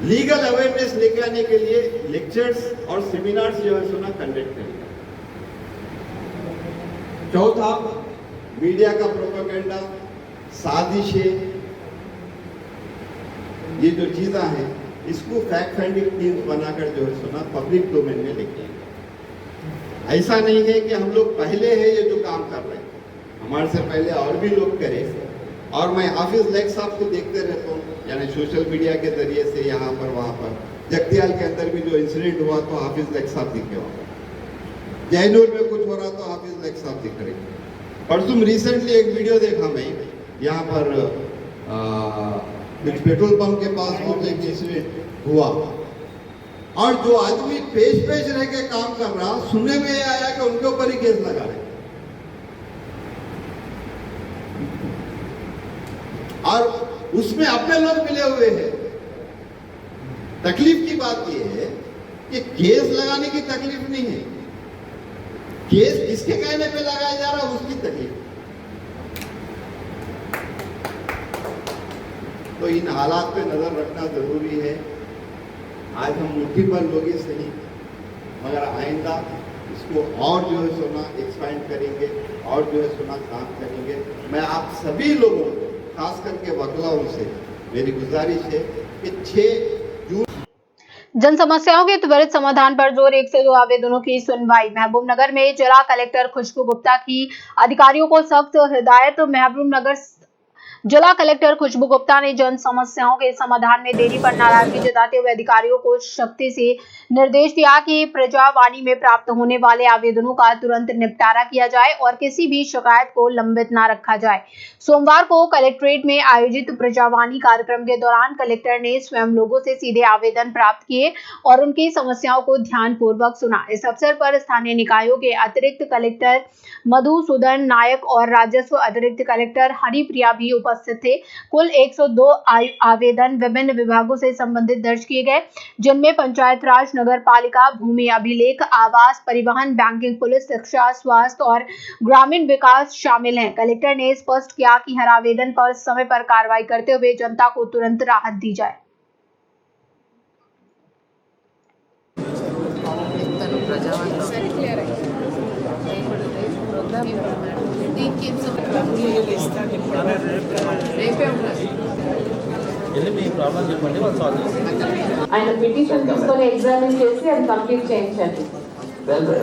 लीगल अवेयरनेस लेके आने के लिए लेक्चर्स और सेमिनार्स जो है सुना कंडक्ट करेगा। चौथा, मीडिया का प्रोपेगेंडा, साजिशें, ये जो चीज़ें हैं, इसको फैक्ट फाइंडिंग टीम्स बनाकर जो है सुना पब्लिक डोमेन में लेके आएंगे। ऐसा नहीं है कि हम लोग पहले हैं ये जो काम कर रहे हैं, हमारे से पहले और भी लोग करें। और मैं हाफिज लैग साहब को देखते रहता हूँ, यानी सोशल मीडिया के जरिए से यहाँ पर वहाँ पर। जगतियाल के अंदर भी जो इंसिडेंट हुआ तो हाफिज लैग साहब दिखे वहाँ पर। जैनूर में कुछ हो रहा तो हाफिज लैग साहब दिख रहे। परसों रिसेंटली एक वीडियो देखा मैं, यहाँ पर कुछ पेट्रोल पंप के पास बहुत एक इंसिडेंट हुआ, और जो आदमी पेश रह के काम कर रहा, सुनने में आया कि उनके ऊपर ही केस लगा रहे। और उसमें अपने लोग मिले हुए हैं। तकलीफ की बात यह है कि केस लगाने की तकलीफ नहीं है, केस किसके कहने पे लगाया जा रहा है उसकी तकलीफ। तो इन हालात पे नजर रखना जरूरी है। आज हम मुट्ठी पर लोग ही सही, मगर आइंदा इसको और जो है सुना एक्सपेंड करेंगे और जो है सुना काम करेंगे। मैं आप सभी लोगों को, खास करके वकलाओं से मेरी गुजारिश है कि 6 जून जन समस्याओं के त्वरित समाधान पर जोर, 1 से 2 आवेदनों की सुनवाई। महबूबनगर में जिला कलेक्टर खुशबू गुप्ता की अधिकारियों को सख्त हिदायत। महबूबनगर जिला कलेक्टर खुशबू गुप्ता ने जन समस्याओं के समाधान में देरी पर नाराजगी जताते हुए अधिकारियों को सख्ती से निर्देश दिया कि प्रजावाणी में प्राप्त होने वाले आवेदनों का तुरंत निपटारा किया जाए और किसी भी शिकायत को लंबित न रखा जाए। सोमवार को कलेक्ट्रेट में आयोजित प्रजावाणी कार्यक्रम के दौरान कलेक्टर ने स्वयं लोगों से सीधे आवेदन प्राप्त किए और उनकी समस्याओं को ध्यानपूर्वक सुना। इस अवसर पर स्थानीय निकायों के अतिरिक्त कलेक्टर मधुसूदन नायक और राजस्व अतिरिक्त कलेक्टर हरिप्रिया भी उपस्थित उपस्थित थे। कुल 102 आवेदन विभिन्न विभागों से संबंधित दर्ज किए गए, जिनमें पंचायत राज, नगर पालिका, भूमि अभिलेख, आवास, परिवहन, बैंकिंग, पुलिस, शिक्षा, स्वास्थ्य और ग्रामीण विकास शामिल हैं। कलेक्टर ने स्पष्ट किया कि हर आवेदन पर समय पर कार्रवाई करते हुए जनता को तुरंत राहत दी जाए। ఆయన పిటిషన్ తీసుకొని ఎగ్జామిన్ చేసి అది కంప్లీట్ చేయించండి.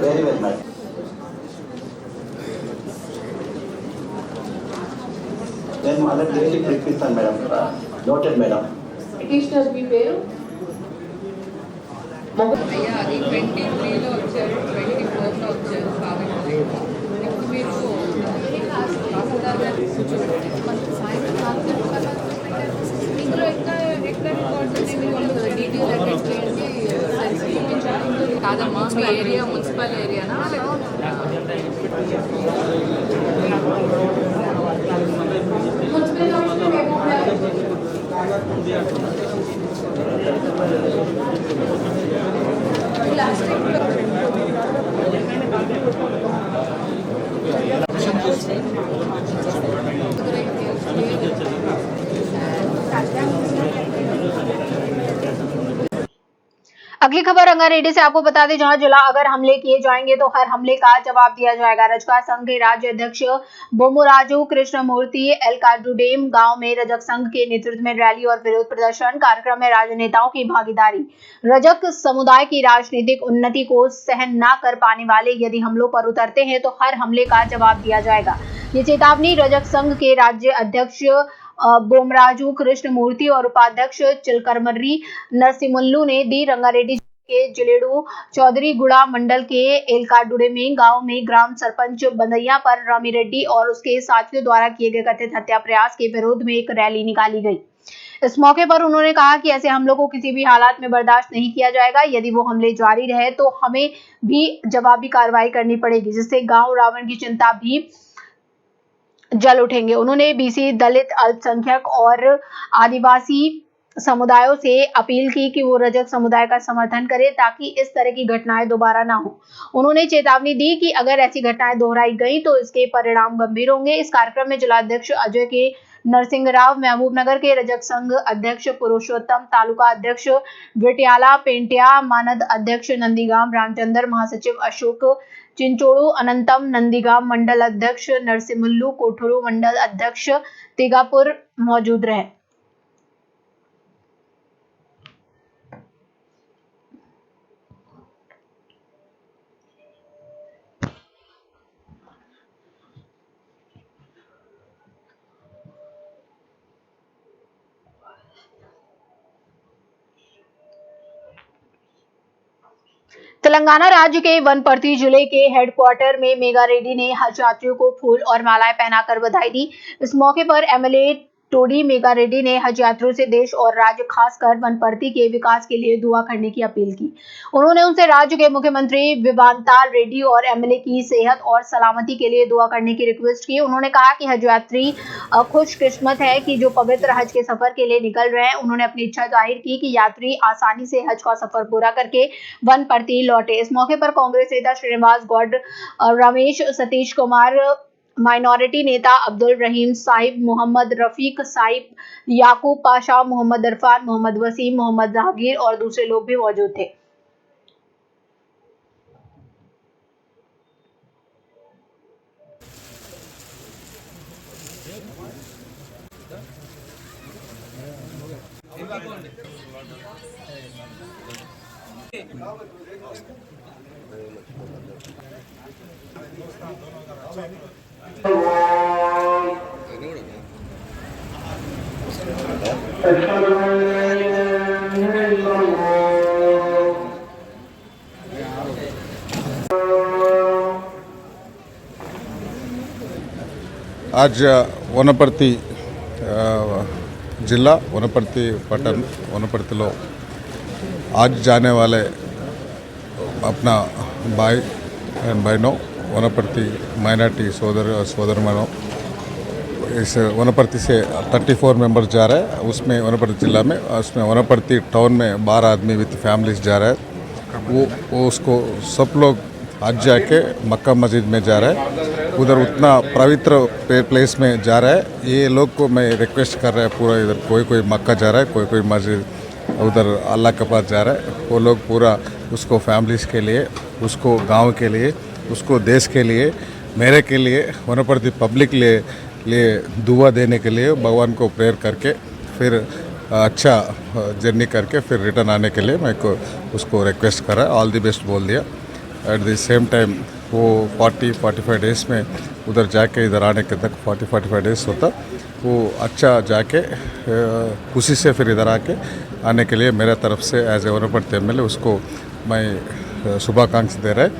Very well madam. నేను అలా డైలీ పిలిపిస్తాను మేడం. Noted madam. పిటిషనర్ మీ పేరు? అయ్యా అది 23లో వచ్చారు, 24లో వచ్చారు కాబట్టి ఇప్పుడు మీరు తహసీల్దార్ గారు ఇందులో ఎక్కడ రికార్డ్స్ ఉన్నాయి మీరు వాళ్ళు డీటెయిల్ అటెండ్ చేయండి కాదమ్మా. మీ ఏరియా మున్సిపల్ ఏరియానా अगली खबर रंगारेड्डी से आपको बता दें, जहां जिला अगर हमले किए जाएंगे तो हर हमले का जवाब दिया जाएगा। रजका संघ के राज्य अध्यक्ष बोमराजू कृष्णमूर्ति एलकाडुडेम गांव में रजक संघ के नेतृत्व में रैली और विरोध प्रदर्शन कार्यक्रम में राजनेताओं की भागीदारी। रजक समुदाय की राजनीतिक उन्नति को सहन न कर पाने वाले यदि हमलों पर उतरते हैं तो हर हमले का जवाब दिया जाएगा। ये चेतावनी रजक संघ के राज्य अध्यक्ष बोमराजू कृष्णमूर्ति और उपाध्यक्ष चिलकरमर्री नरसिमुल्लू ने दी। रंगारेड्डी के जिलेडू चौधरी गुड़ा मंडल के एलकाडुडेम गांव में ग्राम सरपंच बंदैया पर रामीरेड्डी और उसके साथियों द्वारा किए गए कथित हत्या प्रयास के विरोध में एक रैली निकाली गई। इस मौके पर उन्होंने कहा कि ऐसे हमलों को किसी भी हालात में बर्दाश्त नहीं किया जाएगा। यदि वो हमले जारी रहे तो हमें भी जवाबी कार्रवाई करनी पड़ेगी, जिससे गांव रावण की चिंता भी जल उठेंगे। उन्होंने बीसी, दलित, अल्पसंख्यक और आदिवासी समुदायों से अपील की कि वो रजक समुदाय का समर्थन करें ताकि इस तरह की घटनाएं दोबारा ना हो। उन्होंने चेतावनी दी कि अगर ऐसी घटनाएं दोहराई गई तो इसके परिणाम गंभीर होंगे। इस कार्यक्रम में जिला अध्यक्ष अजय के नरसिंह राव, महबूबनगर के रजक संघ अध्यक्ष पुरुषोत्तम, तालुका अध्यक्ष विटियाला पेंटिया, मानद अध्यक्ष नंदीगाम रामचंद्र, महासचिव अशोक चिंचोड़ू, अनंतम नंदीगाम, मंडल अध्यक्ष नरसिमुल्लू, कोठरू मंडल अध्यक्ष तिगापुर मौजूद रहे। तेलंगाना राज्य के वनपर्ती जिले के हेडक्वार्टर में मेगा रेड्डी ने हज यात्रियों को फूल और मालाएं पहनाकर बधाई दी। इस मौके पर एमएलए टोडी मेगा रेड्डी ने हज यात्रियों से देश और राज्य खासकर वनपर्ती के विकास के लिए दुआ करने की अपील की। उन्होंने उनसे राज्य के मुख्यमंत्री विवांता रेड्डी और एमएलए की सेहत और सलामती के लिए दुआ करने की रिक्वेस्ट की। उन्होंने कहा कि हज यात्री खुशकिस्मत है कि जो पवित्र हज के सफर के लिए निकल रहे हैं। उन्होंने अपनी इच्छा जाहिर की कि यात्री आसानी से हज का सफर पूरा करके वनपर्ती लौटे। इस मौके पर कांग्रेस नेता श्रीनिवास गौड, रमेश सतीश कुमार, माइनॉरिटी नेता अब्दुल रहीम साहिब, मोहम्मद रफीक साहिब, याकूब पाशा, मोहम्मद इरफान, मोहम्मद वसीम, मोहम्मद जहांगीर और दूसरे लोग भी मौजूद थे। आज वनपर्ती जिला वनपर्ती पटन वनपर्ती लो आज जाने वाले अपना भाई एंड बहनों वनपर्ती माइनॉरिटी सोदर सोदरमनों इस वनपर्ती से 34 मेंबर्स जा रहे हैं, उसमें वनपर्ती जिला में, उसमें वनपर्ती टाउन में 12 आदमी विद फैमिलीज जा रहे हैं। वो उसको सब लोग आज जाके मक्का मस्जिद में जा रहा है, उधर उतना पवित्र प्लेस में जा रहा है। ये लोग को मैं रिक्वेस्ट कर रहा है, पूरा इधर कोई मक्का जा रहा है, कोई मस्जिद उधर अल्लाह के पास जा रहा है। वो लोग पूरा उसको फैमिलीज़ के लिए, उसको गांव के लिए, उसको देश के लिए, मेरे के लिए, वनपर्ती पब्लिक लिए दुआ देने के लिए भगवान को प्रेयर करके फिर अच्छा जर्नी करके फिर रिटर्न आने के लिए मैं को उसको रिक्वेस्ट कर रहा है, ऑल द बेस्ट बोल दिया। एट द सेम टाइम वो 40-45 डेज़ में उधर जाके इधर आने के तक 40-45 डेज़ होता, वो अच्छा जाके खुशी से फिर इधर आने के लिए मेरे तरफ से एज ए वनपर्ती एमएलए उसको मैं शुभाकांक्षी दे रहा है।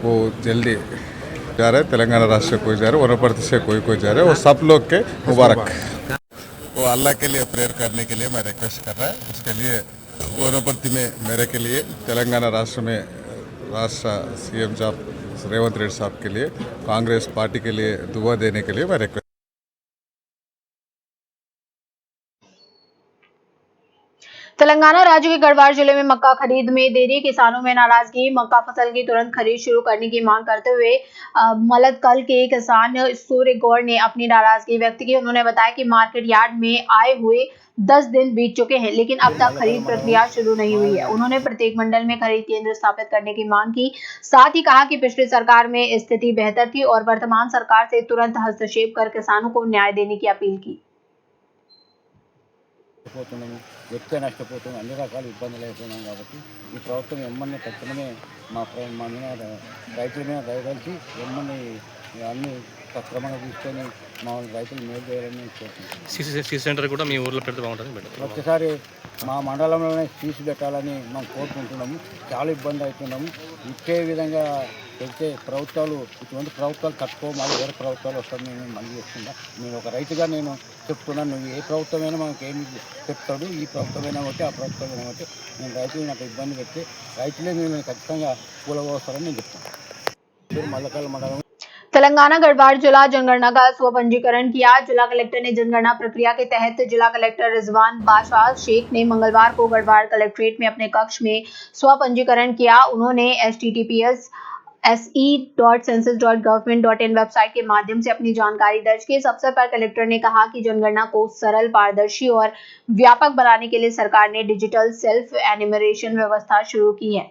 वो जल्दी जा रहे हैं, तेलंगाना राष्ट्र से कोई जा रहे हैं, वनपर्ती से कोई जा रहे हैं, वो सब लोग के मुबारक। वो अल्लाह के लिए प्रेयर करने के लिए मैं रिक्वेस्ट कर रहा है, उसके लिए वनपर्ती में मेरे के लिए, तेलंगाना राष्ट्र में राष्ट्र सीएम साहब रेवंत रेड्डी साहब के लिए, कांग्रेस पार्टी के लिए दुआ देने के लिए मैं रिक्वेस्ट। तेलंगाना राज्य के गढ़वाल जिले में मक्का खरीद में देरी, किसानों में नाराजगी। मक्का फसल की तुरंत खरीद शुरू करने की मांग करते हुए मलदकल के किसान सूर्य गौड़ ने अपनी नाराजगी व्यक्त की। उन्होंने बताया कि मार्केट यार्ड में आए हुए 10 दिन बीत चुके हैं, लेकिन अब तक खरीद प्रक्रिया शुरू नहीं हुई है। उन्होंने प्रत्येक मंडल में खरीद केंद्र स्थापित करने की मांग की। साथ ही कहा कि पिछली सरकार में स्थिति बेहतर थी और वर्तमान सरकार से तुरंत हस्तक्षेप कर किसानों को न्याय देने की अपील की। ఎక్కువ నష్టపోతుంది, అన్ని రకాల ఇబ్బందులు అయిపోయినాం కాబట్టి ఈ ప్రభుత్వం ఎమ్మని తక్షణమే మా మీద రైతుల మీద దయదలిచి ఎమ్మని అన్ని సక్రమంగా తీసుకొని మా రైతులు మేలు చేయాలని కోరుకుంటున్నాం। సీసీ సెంటర్ కూడా మీ ఊర్లో పెడితే బాగుంటుంది, ఒక్కసారి మా మండలంలోనే సీసీ పెట్టాలని మేము కోరుకుంటున్నాము। చాలా ఇబ్బంది అవుతున్నాము, ఇచ్చే విధంగా పెడితే ప్రభుత్వాలు ఇటువంటి ప్రభుత్వాలు తక్కువ, మళ్ళీ వేరే ప్రభుత్వాలు వస్తాను నేను మళ్ళీ చేస్తున్నా। నేను ఒక రైతుగా నేను చెప్తున్నాను, నువ్వు ఏ ప్రభుత్వమైనా మనకు ఏమి చెప్తాడు, ఈ ప్రభుత్వమైనా ఒకటి ఆ ప్రభుత్వమైనా ఒకటి, నేను రైతులు నాకు ఇబ్బంది పెడితే రైతులే నేను ఖచ్చితంగా కూలగొస్తారని నేను చెప్తాను। మల్లకల్ మండలం तेलंगाना गढ़वाल जिला जनगणना का स्व पंजीकरण किया। जिला कलेक्टर ने जनगणना प्रक्रिया के तहत जिला कलेक्टर रिजवान बादशाह शेख ने मंगलवार को गढ़वाल कलेक्ट्रेट में अपने कक्ष में स्व पंजीकरण किया। उन्होंने https://se.census.government.in वेबसाइट के माध्यम से अपनी जानकारी दर्ज की। इस अवसर पर कलेक्टर ने कहा कि जनगणना को सरल, पारदर्शी और व्यापक बनाने के लिए सरकार ने डिजिटल सेल्फ एनिमरेशन व्यवस्था शुरू की है।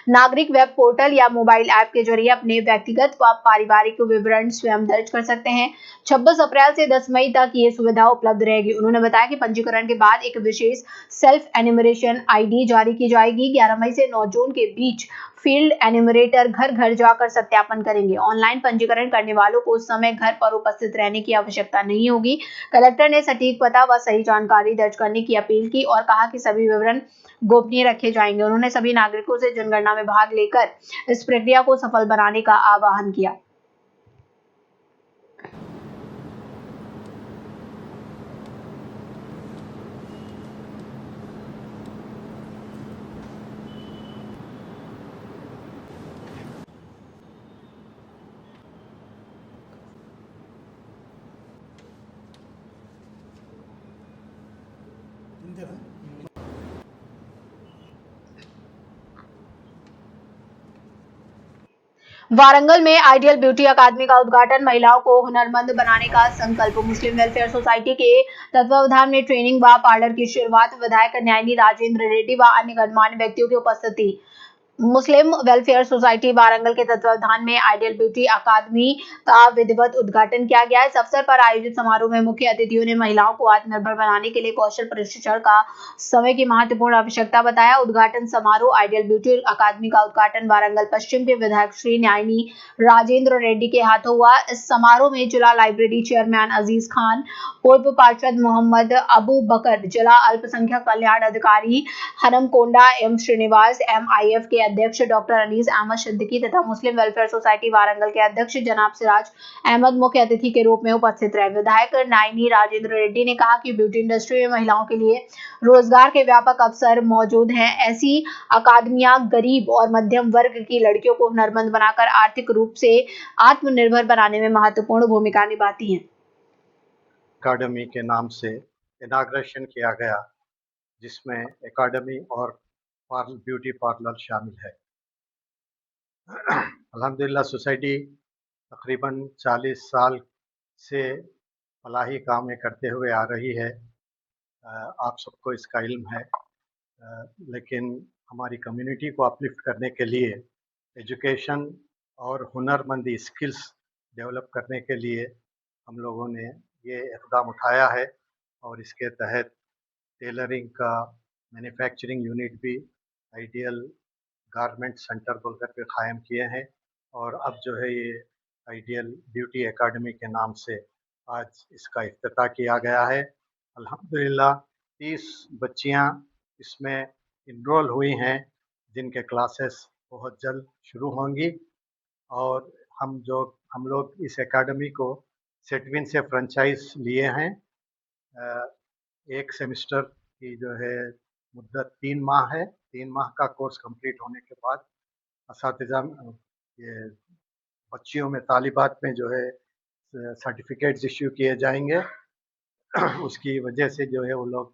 नागरिक वेब पोर्टल या मोबाइल ऐप के जरिए अपने व्यक्तिगत व पारिवारिक विवरण स्वयं दर्ज कर सकते हैं। 26 अप्रैल से 10 मई तक ये सुविधा उपलब्ध रहेगी। उन्होंने बताया कि पंजीकरण के बाद एक विशेष सेल्फ एनिमरेशन आईडी जारी की जाएगी। 11 मई से 9 जून के बीच फील्ड एनिमरेटर घर घर जाकर सत्यापन करेंगे। ऑनलाइन पंजीकरण करने वालों को उस समय घर पर उपस्थित रहने की आवश्यकता नहीं होगी। कलेक्टर ने सटीक पता व सही जानकारी दर्ज करने की अपील की और कहा कि सभी विवरण गोपनीय रखे जाएंगे। उन्होंने सभी नागरिकों से जनगणना में भाग लेकर इस प्रक्रिया को सफल बनाने का आह्वान किया। वारंगल में आइडियल ब्यूटी अकादमी का उद्घाटन, महिलाओं को हुनरमंद बनाने का संकल्प। मुस्लिम वेलफेयर सोसाइटी के तत्वावधान में ट्रेनिंग व पार्लर की शुरुआत। विधायक न्यायनी राजेंद्र रेड्डी व अन्य गणमान्य व्यक्तियों की उपस्थिति। मुस्लिम वेलफेयर सोसाइटी वारंगल के तत्वावधान में आइडियल ब्यूटी अकादमी का विधिवत उद्घाटन किया गया। इस अवसर पर आयोजित समारोह में मुख्य अतिथियों ने महिलाओं को आत्मनिर्भर बनाने के लिए कौशल प्रशिक्षण का समय की महत्वपूर्ण आवश्यकता बताया। उद्घाटन समारोह आइडियल ब्यूटी अकादमी का उद्घाटन वारंगल पश्चिम के विधायक श्री न्यायनी राजेंद्र रेड्डी के हाथों हुआ। इस समारोह में जिला लाइब्रेरी चेयरमैन अजीज खान, पूर्व पार्षद मोहम्मद अबू बकर, जिला अल्पसंख्यक कल्याण अधिकारी हनमकोंडा एम श्रीनिवास, MIF के अध्यक्ष डॉक्टर अनीस अहमद सिद्दीकी तथा मुस्लिम वेलफेयर सोसाइटी वारंगल के अध्यक्ष जनाब सिराज अहमद मुख्य अतिथि के रूप में उपस्थित रहे। विधायक नायनी राजेंद्र रेड्डी ने कहा कि ब्यूटी इंडस्ट्री में महिलाओं के लिए रोजगार के व्यापक अवसर मौजूद हैं। ऐसी अकादमियां गरीब और मध्यम वर्ग की लड़कियों को हुनरमंद बनाकर आर्थिक रूप से आत्मनिर्भर बनाने में महत्वपूर्ण भूमिका निभाती हैं। एकेडमी के नाम से इनाग्रेशन किया गया, जिसमें एकेडमी और ब्यूटी पार्लर शामिल है। अल्हम्दुलिल्लाह सोसाइटी तकरीबन 40 साल से फलाही काम करते हुए आ रही है। आप सबको इसका इल्म है, लेकिन हमारी कम्युनिटी को अपलिफ्ट करने के लिए एजुकेशन और हुनरमंदी स्किल्स डेवलप करने के लिए हम लोगों ने ये इक़दाम उठाया है और इसके तहत टेलरिंग का मैन्युफैक्चरिंग यूनिट भी आइडियल गारमेंट सेंटर बोलकर के क़ायम किए हैं और अब जो है ये आइडियल ब्यूटी एकेडमी के नाम से आज इसका इफ्तिताह किया गया है। अल्हम्दुलिल्लाह 30 बच्चियां इसमें इनरोल हुई हैं, जिनके क्लासेस बहुत जल्द शुरू होंगी और हम लोग इस एकेडमी को सेटविन से फ्रेंचाइज लिए हैं। एक सेमेस्टर की जो है मुद्दत 3 माह है। 3 माह का कोर्स कंप्लीट होने के बाद असातिज़ा ये बच्चियों में तालिबात में जो है सर्टिफिकेट्स इश्यू किए जाएंगे। उसकी वजह से जो है वो लोग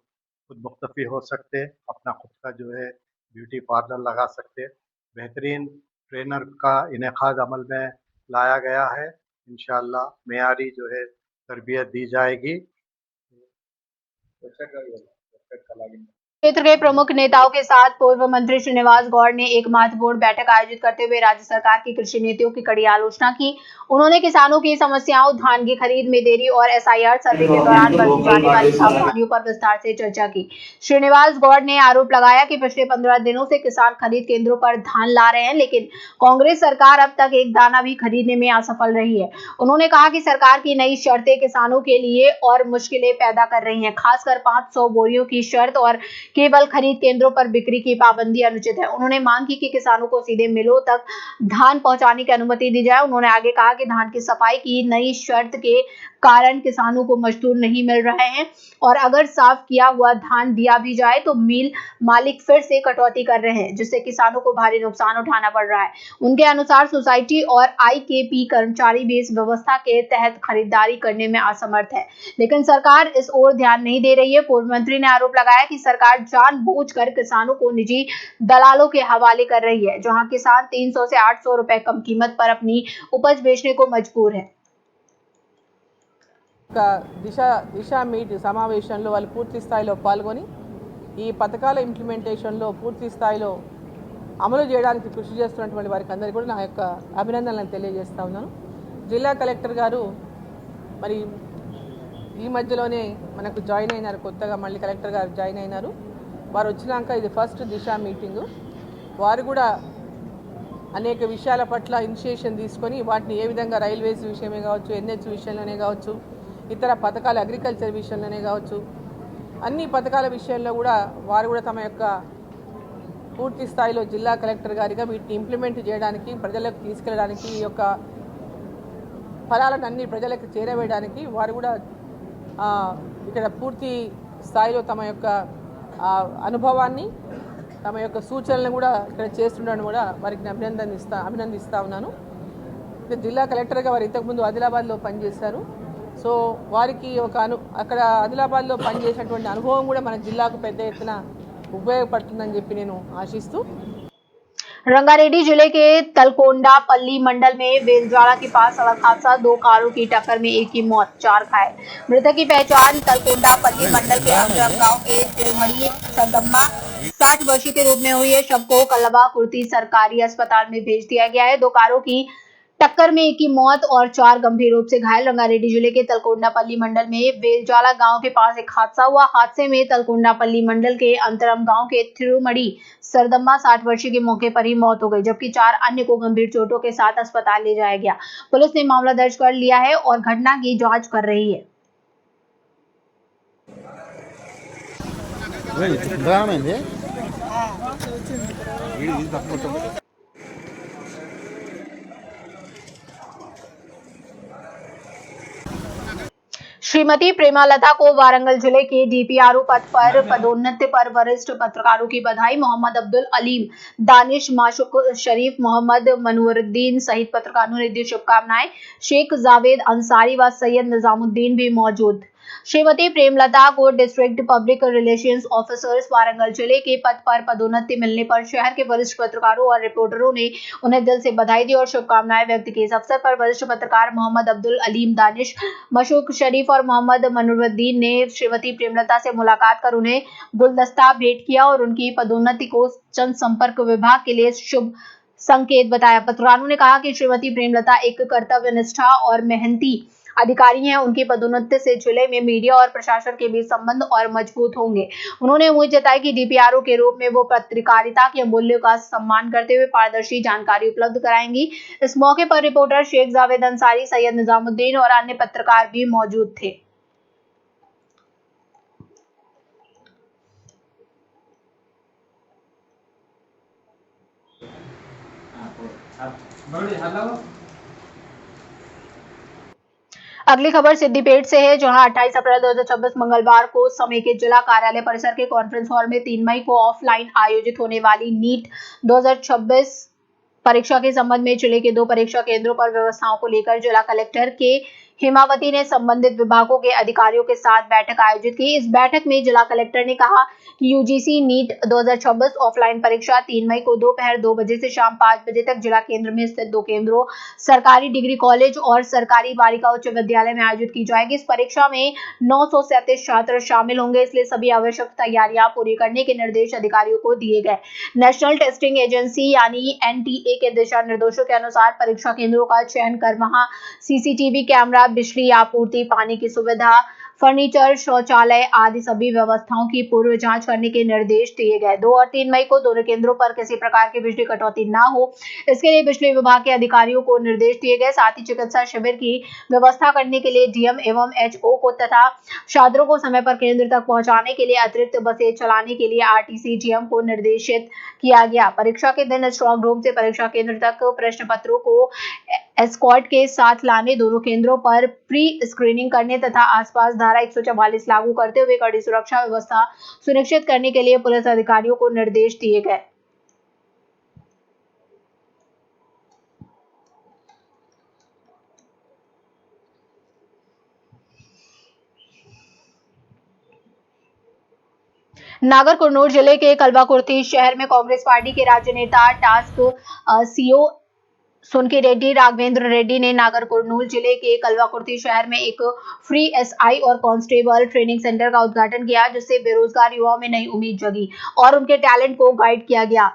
खुद मुख्तफी हो सकते, अपना खुद का जो है ब्यूटी पार्लर लगा सकते। बेहतरीन ट्रेनर का इनेकाद अमल में लाया गया है। इंशाअल्लाह मेयारी जो है तरबियत दी जाएगी। क्षेत्र के प्रमुख नेताओं के साथ पूर्व मंत्री श्रीनिवास गौड़ ने एक महत्वपूर्ण बैठक आयोजित करते हुए राज्य सरकार की कृषि नीतियों की कड़ी आलोचना की। उन्होंने किसानों की समस्याओं, धान की खरीद में देरी और SIR सर्वे के दौरान बरती जाने वाली सावधानियों पर विस्तार से चर्चा की। श्रीनिवास गौड़ ने आरोप लगाया कि पिछले 15 दिनों से किसान खरीद केंद्रों पर धान ला रहे हैं, लेकिन कांग्रेस सरकार अब तक एक दाना भी खरीदने में असफल रही है। उन्होंने कहा कि सरकार की नई शर्तें किसानों के लिए और मुश्किलें पैदा कर रही हैं, खासकर 500 बोरियों की शर्त और केवल खरीद केंद्रों पर बिक्री की पाबंदी अनुचित है। उन्होंने मांग की कि किसानों को सीधे मिलों तक धान पहुंचाने की अनुमति दी जाए। उन्होंने आगे कहा कि धान की सफाई की नई शर्त के कारण किसानों को मजदूर नहीं मिल रहे हैं और अगर साफ किया हुआ धान दिया भी जाए तो मिल मालिक फिर से कटौती कर रहे हैं, जिससे किसानों को भारी नुकसान उठाना पड़ रहा है। उनके अनुसार सोसाइटी और IKP कर्मचारी भी इस व्यवस्था के तहत खरीदारी करने में असमर्थ है, लेकिन सरकार इस ओर ध्यान नहीं दे रही है। पूर्व मंत्री ने आरोप लगाया कि सरकार जानबूझकर किसानों को निजी दलालों के हवाले कर रही है, जहां किसान 300 से 800 रुपए कम कीमत पर अपनी उपज बेचने को मजबूर है। దిశ మీట్ సమావేశంలో వాళ్ళు పూర్తి స్థాయిలో పాల్గొని ఈ పథకాల ఇంప్లిమెంటేషన్లో పూర్తి స్థాయిలో అమలు చేయడానికి కృషి చేస్తున్నటువంటి వారికి అందరికీ కూడా నా యొక్క అభినందనలను తెలియజేస్తా ఉన్నాను. జిల్లా కలెక్టర్ గారు మరి ఈ మధ్యలోనే మనకు జాయిన్ అయినారు, కొత్తగా మళ్ళీ కలెక్టర్ గారు జాయిన్ అయినారు. వారు వచ్చినాక ఇది ఫస్ట్ దిశ మీటింగు. వారు కూడా అనేక విషయాల పట్ల ఇనిషియేషన్ తీసుకొని వాటిని ఏ విధంగా రైల్వేస్ విషయమే కావచ్చు, NH విషయంలోనే కావచ్చు, ఇతర పథకాల అగ్రికల్చర్ విషయంలోనే కావచ్చు, అన్ని పథకాల విషయంలో కూడా వారు కూడా తమ యొక్క పూర్తి స్థాయిలో జిల్లా కలెక్టర్ గారిగా వీటిని ఇంప్లిమెంట్ చేయడానికి, ప్రజలకు తీసుకెళ్ళడానికి, ఈ యొక్క ఫలాలను అన్ని ప్రజలకు చేరవేయడానికి వారు కూడా ఇక్కడ పూర్తి స్థాయిలో తమ యొక్క అనుభవాన్ని, తమ యొక్క సూచనలను కూడా ఇక్కడ చేస్తుండడం కూడా వారికి అభినందిస్తా ఉన్నాను. జిల్లా కలెక్టర్గా వారు ఇంతకుముందు ఆదిలాబాద్లో పనిచేశారు. సో వారికి అక్కడ ఆదిలాబాద్లో పనిచేసినటువంటి అనుభవం కూడా మన జిల్లాకు పెద్ద ఎత్తున ఉపయోగపడుతుందని చెప్పి నేను ఆశిస్తూ रंगारेड्डी जिले के तलकोंडा पल्ली मंडल में बेलजाड़ा के पास सड़क हादसा, 2 कारों की टक्कर में एक की मौत, 4 घायल। मृतक की पहचान तलकोंडा पल्ली मंडल के अंजम गांव के तिरुमड़ी सरदम्मा 60 वर्षीय के रूप में हुई है। शव को कलवा कुर्ती सरकारी अस्पताल में भेज दिया गया है। 2 कारों की टक्कर में एक की मौत और 4 गंभीर रूप से घायल। रंगारेड्डी जिले के तलकोंडापल्ली मंडल में बेलजाला गांव के पास एक हादसा हुआ। हादसे में तलकोंडापल्ली मंडल के अंतरम गांव के थिरुमड़ी सरदम्मा 60 वर्षीय की मौके पर ही मौत हो गई, जबकि 4 अन्य को गंभीर चोटों के साथ अस्पताल ले जाया गया। पुलिस ने मामला दर्ज कर लिया है और घटना की जांच कर रही है। श्रीमती प्रेमालता को वारंगल जिले के DPRO पद पर पदोन्नति पर वरिष्ठ पत्रकारों की बधाई। मोहम्मद अब्दुल अलीम, दानिश माशुक शरीफ, मोहम्मद मनूरुद्दीन सहित पत्रकारों ने दी शुभकामनाएं। शेख जावेद अंसारी व सैयद निजामुद्दीन भी मौजूद। श्रीमती प्रेमलता को district public relations officers Warangal जिले के पद पर पदोन्नति मिलने पर शहर के वरिष्ठ पत्रकारों और रिपोर्टरों ने उन्हें दिल से बधाई दी और शुभकामनाएं व्यक्त की। इस अवसर पर वरिष्ठ पत्रकार मोहम्मद अब्दुल अलीम दानिश, मशूक शरीफ और मोहम्मद मनूरुद्दीन ने श्रीमती प्रेमलता से मुलाकात कर उन्हें गुलदस्ता भेंट किया और उनकी पदोन्नति को जनसंपर्क विभाग के लिए शुभ संकेत बताया। पत्रकारों ने कहा कि श्रीमती प्रेमलता एक कर्तव्यनिष्ठा और मेहनती अधिकारी हैं। उनकी पदोन्नति से जिले में मीडिया और प्रशासन के बीच संबंध और मजबूत होंगे। उन्होंने उम्मीद जताई कि डीपीआरओ के रूप में वो पत्रकारिता के मूल्यों का सम्मान करते हुए पारदर्शी जानकारी उपलब्ध कराएंगी। इस मौके पर रिपोर्टर शेख जावेद अंसारी, सैयद निजामुद्दीन और अन्य पत्रकार भी मौजूद थे। अगली खबर सिद्दीपेट से है, जहां 28 अप्रैल 2026 मंगलवार को समेकित जिला कार्यालय परिसर के कॉन्फ्रेंस हॉल में 3 मई को ऑफलाइन आयोजित होने वाली नीट 2026 परीक्षा के संबंध में जिले के 2 परीक्षा केंद्रों पर व्यवस्थाओं को लेकर जिला कलेक्टर के हिमावती ने संबंधित विभागों के अधिकारियों के साथ बैठक आयोजित की। इस बैठक में जिला कलेक्टर ने कहा कि यूजीसी नीट 2026 ऑफलाइन परीक्षा 3 मई को दोपहर 2 बजे से शाम 5 बजे तक जिला केंद्र में स्थित 2 केंद्रों सरकारी डिग्री कॉलेज और सरकारी बालिका उच्च विद्यालय में आयोजित की जाएगी। इस परीक्षा में 937 छात्र शामिल होंगे, इसलिए सभी आवश्यक तैयारियां पूरी करने के निर्देश अधिकारियों को दिए गए। नेशनल टेस्टिंग एजेंसी यानी एनटीए के दिशा निर्देशों के अनुसार परीक्षा केंद्रों का चयन कर वहां सीसीटीवी कैमरा, बिजली आपूर्ति, पानी की सुविधा, फर्नीचर, शौचालय आदि सभी व्यवस्थाओं की पूर्व जांच करने के निर्देश दिए गए। 2 और 3 मई को दोनों केंद्रों पर किसी प्रकार की बिजली कटौती न हो, इसके लिए बिजली विभाग के अधिकारियों को निर्देश दिए गए। साथ ही चिकित्सा शिविर की व्यवस्था करने के लिए डीएम एवं एचओ को तथा छात्रों को समय पर केंद्र तक पहुंचाने के लिए अतिरिक्त बसें चलाने के लिए आरटीसी जीएम को निर्देशित किया गया। परीक्षा के दिन स्ट्रांग रूम से परीक्षा केंद्र तक प्रश्न पत्रों को एस्कॉर्ट के साथ लाने, दोनों केंद्रों पर प्री स्क्रीनिंग करने तथा आसपास धारा 144 लागू करते हुए कड़ी सुरक्षा व्यवस्था सुनिश्चित करने के लिए पुलिस अधिकारियों को निर्देश दिए गए। नागर कुरनूल जिले के कल्वाकुर्ती शहर में कांग्रेस पार्टी के राज्य नेता टास्क सीओ सुनकी रेड्डी राघवेंद्र रेड्डी ने नागर कुरनूल जिले के कल्वाकुर्ती शहर में एक फ्री एसआई और कांस्टेबल ट्रेनिंग सेंटर का उद्घाटन किया, जिससे बेरोजगार युवाओं में नई उम्मीद जगी और उनके टैलेंट को गाइड किया गया।